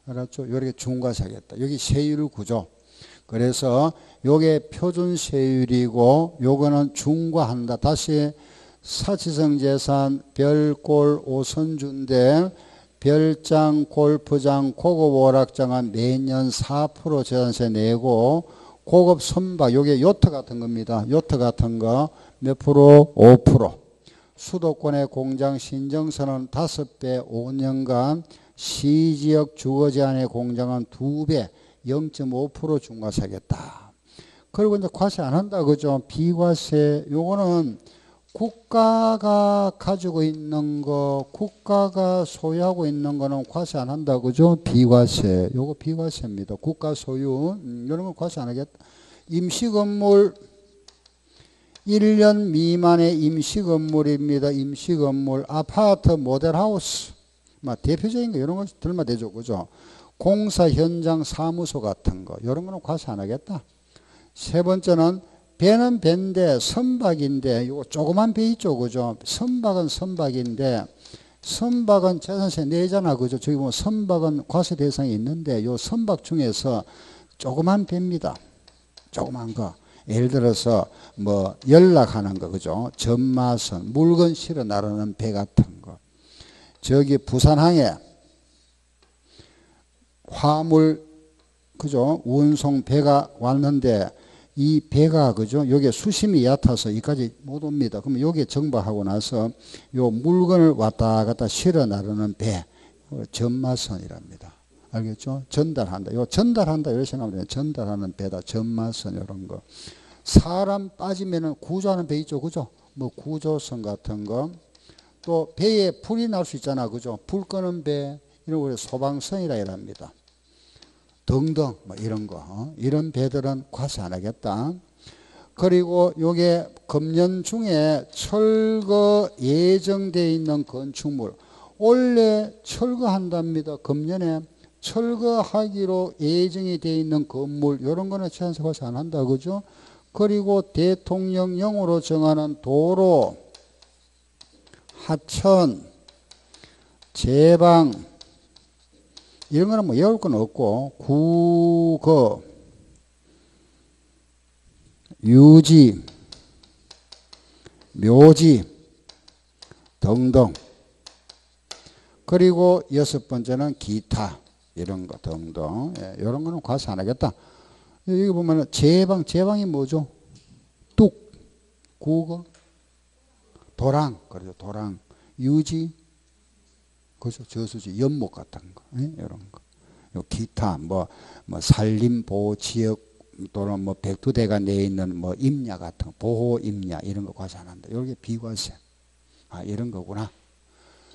알았죠? 이렇게 중과세하겠다. 여기 세율 구조. 그래서 요게 표준세율이고 요거는 중과한다. 다시 사치성 재산 별골 오선주인데 별장, 골프장, 고급 오락장은 매년 4% 재산세 내고 고급 선박, 요게 요트 같은 겁니다. 요트 같은 거 몇 프로? 5%. 수도권의 공장 신정선은 5배 5년간 시지역 주거지 안의 공장은 2배 0.5% 중과세하겠다. 그리고 이제 과세 안 한다. 그죠? 비과세. 요거는 국가가 가지고 있는 거, 국가가 소유하고 있는 거는 과세 안 한다. 그죠? 비과세. 요거 비과세입니다. 국가 소유. 이런 건 과세 안 하겠다. 임시건물 1년 미만의 임시건물입니다. 임시건물 아파트 모델하우스 대표적인 거 이런 거 들마 되죠. 그죠? 공사 현장 사무소 같은 거 이런 거는 과세 안 하겠다. 세 번째는 배는 배인데 선박인데 요거 조그만 배 있죠. 그죠? 선박은 선박인데 선박은 재산세 내잖아. 그죠? 저기 보면 선박은 과세 대상이 있는데 요 선박 중에서 조그만 배입니다. 조그만 거. 예를 들어서 뭐 연락하는 거. 그죠? 전마선, 물건 실어 나르는 배 같은 거. 저기 부산항에 화물 그죠? 운송 배가 왔는데 이 배가 그죠? 여기에 수심이 얕아서 여기까지 못 옵니다. 그러면 여기에 정박하고 나서 요 물건을 왔다 갔다 실어 나르는 배 전마선이랍니다. 알겠죠? 전달한다. 요 전달한다 이렇게 생각하면 돼요. 전달하는 배다. 전마선 이런 거. 사람 빠지면은 구조하는 배 있죠. 그죠? 뭐 구조선 같은 거. 또 배에 불이 날 수 있잖아. 그죠? 불 끄는 배 이런 거 소방선이라 이랍니다. 등등 뭐 이런 거 이런 배들은 과세 안 하겠다. 그리고 요게 금년 중에 철거 예정되어 있는 건축물 원래 철거한답니다. 금년에 철거하기로 예정이 되어 있는 건물 이런 거는 재산세 과세 안 한다. 그죠? 그리고 대통령령으로 정하는 도로 하천 제방 이런 거는 뭐 외울 건 없고 국어 유지 묘지 등등 그리고 여섯 번째는 기타 이런 거 등등 이런 거는 과세 안 하겠다. 여기 보면 제방이 뭐죠? 뚝 국어 도랑 그렇죠. 도랑 유지 그렇죠. 저수지 연못 같은 거 이런 거. 요 기타 뭐 산림보호 지역 또는 뭐 백두대가 내 있는 뭐 임야 같은 거, 보호 임야 이런 거 과세 안 한다. 이게 비과세. 이런 거구나.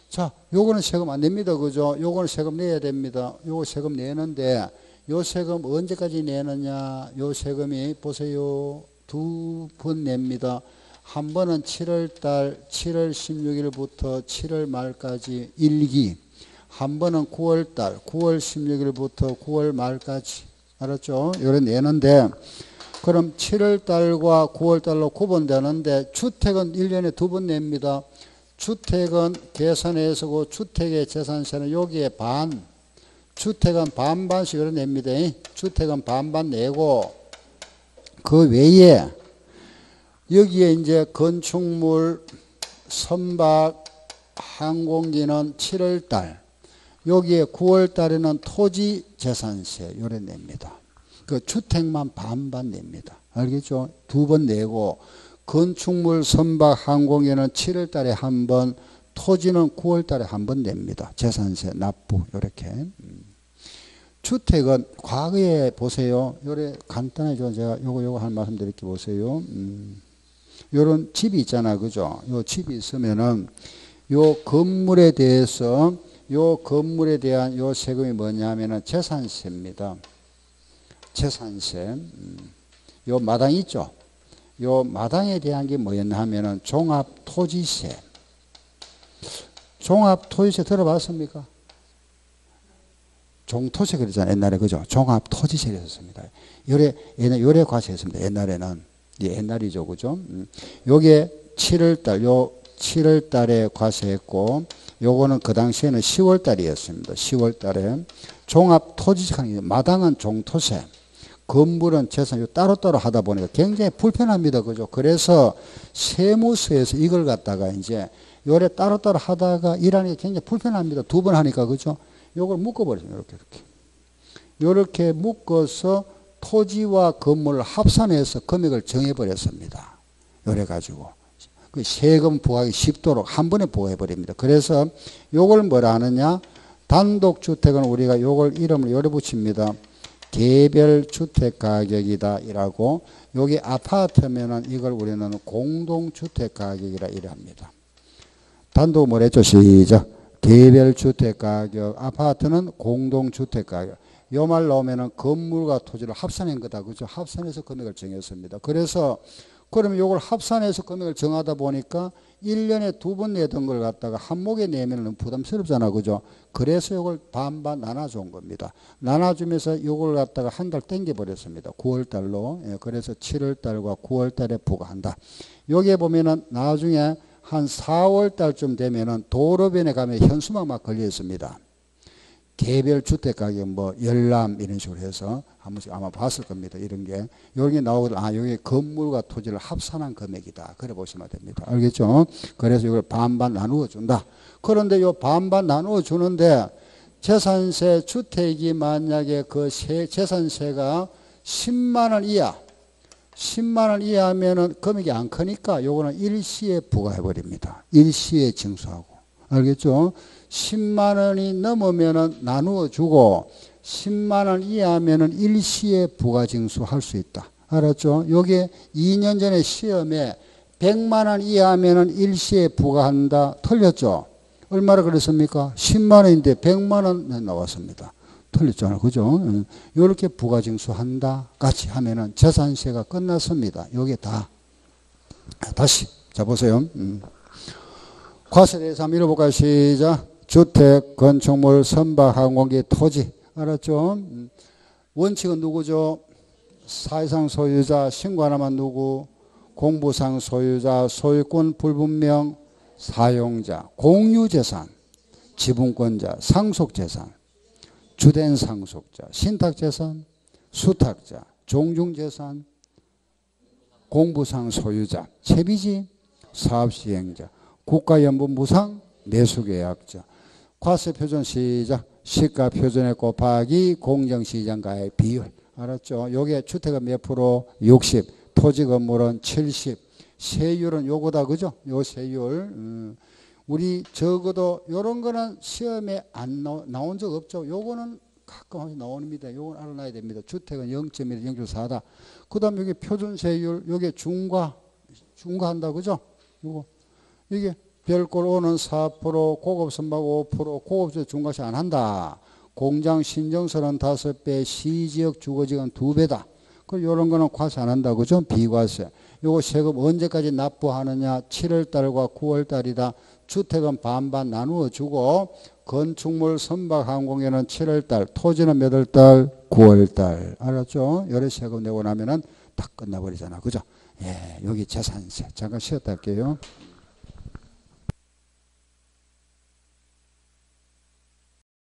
자, 요거는 세금 안 냅니다. 그죠? 요거는 세금 내야 됩니다. 요거 세금 내는데 요 세금 언제까지 내느냐? 요 세금이 보세요. 두 번 냅니다. 한 번은 7월달 7월 16일부터 7월 말까지 1기 한 번은 9월달 9월 16일부터 9월 말까지 알았죠? 요래 내는데 그럼 7월달과 9월달로 구분되는데 주택은 1년에 두 번 냅니다. 주택은 계산해서고 주택의 재산세는 여기에 반 주택은 반반씩으로 냅니다. 주택은 반반 내고 그 외에 여기에 이제 건축물, 선박, 항공기는 7월달, 여기에 9월달에는 토지 재산세 요래 냅니다. 그 주택만 반반 냅니다. 알겠죠? 두 번 내고 건축물, 선박, 항공기는 7월달에 한 번, 토지는 9월달에 한 번 냅니다. 재산세 납부 요렇게. 주택은 과거에 보세요. 요래 간단하게 제가 요거 한 말씀 드릴게 보세요. 요런 집이 있잖아. 그죠? 요 집이 있으면은 요 건물에 대해서 요 건물에 대한 요 세금이 뭐냐면은 재산세입니다. 재산세. 요 마당 있죠? 요 마당에 대한 게 뭐였나 하면은 종합토지세. 종합토지세 들어봤습니까? 종토세 그러잖아요. 옛날에 그죠? 종합토지세를 했습니다. 요래 과세했습니다. 옛날에는. 옛날이죠. 그죠? 요게 7월달, 요 7월달에 과세했고, 요거는 그 당시에는 10월달이었습니다. 10월달에. 종합토지세, 마당은 종토세, 건물은 재산, 따로따로 하다 보니까 굉장히 불편합니다. 그죠? 그래서 세무서에서 이걸 갖다가 이제 요래 따로따로 하다가 일하는 게 굉장히 불편합니다. 두 번 하니까. 그죠? 요걸 묶어버리죠. 요렇게 묶어서 토지와 건물을 합산해서 금액을 정해버렸습니다. 요래가지고. 그 세금 부과하기 쉽도록 한 번에 부과해버립니다. 그래서 요걸 뭐라 하느냐? 단독주택은 우리가 요걸 이름을 요래 붙입니다. 개별주택가격이다 이라고. 여기 아파트면은 이걸 우리는 공동주택가격이라 이랍니다. 단독 뭐랬죠? 시작. 개별주택가격. 아파트는 공동주택가격. 요 말 나오면은 건물과 토지를 합산한 거다. 그죠? 합산해서 금액을 정했습니다. 그래서 그러면 요걸 합산해서 금액을 정하다 보니까 1년에 2번 내던 걸 갖다가 한 목에 내면은 부담스럽잖아. 그죠? 그래서 요걸 반반 나눠준 겁니다. 나눠주면서 요걸 갖다가 한 달 땡겨버렸습니다. 9월달로. 예, 그래서 7월달과 9월달에 부과한다. 여기에 보면은 나중에 한 4월달쯤 되면은 도로변에 가면 현수막 막 걸려 있습니다. 개별 주택 가격 뭐 열람 이런 식으로 해서 한 번씩 아마 봤을 겁니다. 이런 게 여기 나오거든. 아, 여기 건물과 토지를 합산한 금액이다. 그래 보시면 됩니다. 알겠죠? 그래서 이걸 반반 나누어 준다. 그런데 요 반반 나누어 주는데 재산세 주택이 만약에 그 재산세가 10만 원 이하 10만 원 이하면은 금액이 안 크니까 요거는 일시에 부과해 버립니다. 일시에 징수하고. 알겠죠? 10만 원이 넘으면은 나누어 주고 10만 원 이하면은 일시에 부가징수할 수 있다. 알았죠? 요게 2년 전에 시험에 100만 원 이하면은 일시에 부과한다. 틀렸죠? 얼마나 그랬습니까? 10만 원인데 100만 원 나왔습니다. 틀렸잖아. 그죠? 요렇게 부가징수한다. 같이 하면은 재산세가 끝났습니다. 요게 다. 다시. 자, 보세요. 과세에 대해서 한번 읽어볼까요? 시작. 주택, 건축물, 선박, 항공기, 토지. 알았죠? 원칙은 누구죠? 사회상 소유자, 신고 하나만 누구? 공부상 소유자, 소유권 불분명, 사용자, 공유재산, 지분권자, 상속재산, 주된 상속자, 신탁재산, 수탁자, 종중재산, 공부상 소유자, 채비지, 사업시행자, 국가연금 무상, 매수계약자. 과세표준 시작. 시가표준에 곱하기 공정시장가의 비율. 알았죠? 요게 주택은 몇 프로? 60. 토지 건물은 70. 세율은 요거다. 그죠? 요 세율. 우리 적어도 요런 거는 시험에 안 나온 적 없죠. 요거는 가끔 나옵니다. 요건 알아놔야 됩니다. 주택은 0.1, 0.4다. 그 다음 여기 표준세율, 요게 중과한다. 그죠? 요거. 이게 별골 5는 4%, 고급 선박 5%, 고급주 중과세 안 한다. 공장 신정서는 5배, 시지역 주거지역은 2배다. 그 요런 거는 과세 안 한다. 그죠? 비과세. 요거 세금 언제까지 납부하느냐? 7월달과 9월달이다. 주택은 반반 나누어 주고 건축물, 선박, 항공에는 7월달, 토지는 몇 월달? 9월달. 알았죠? 요래 세금 내고 나면은 다 끝나버리잖아. 그죠? 예, 여기 재산세. 잠깐 쉬었다 할게요.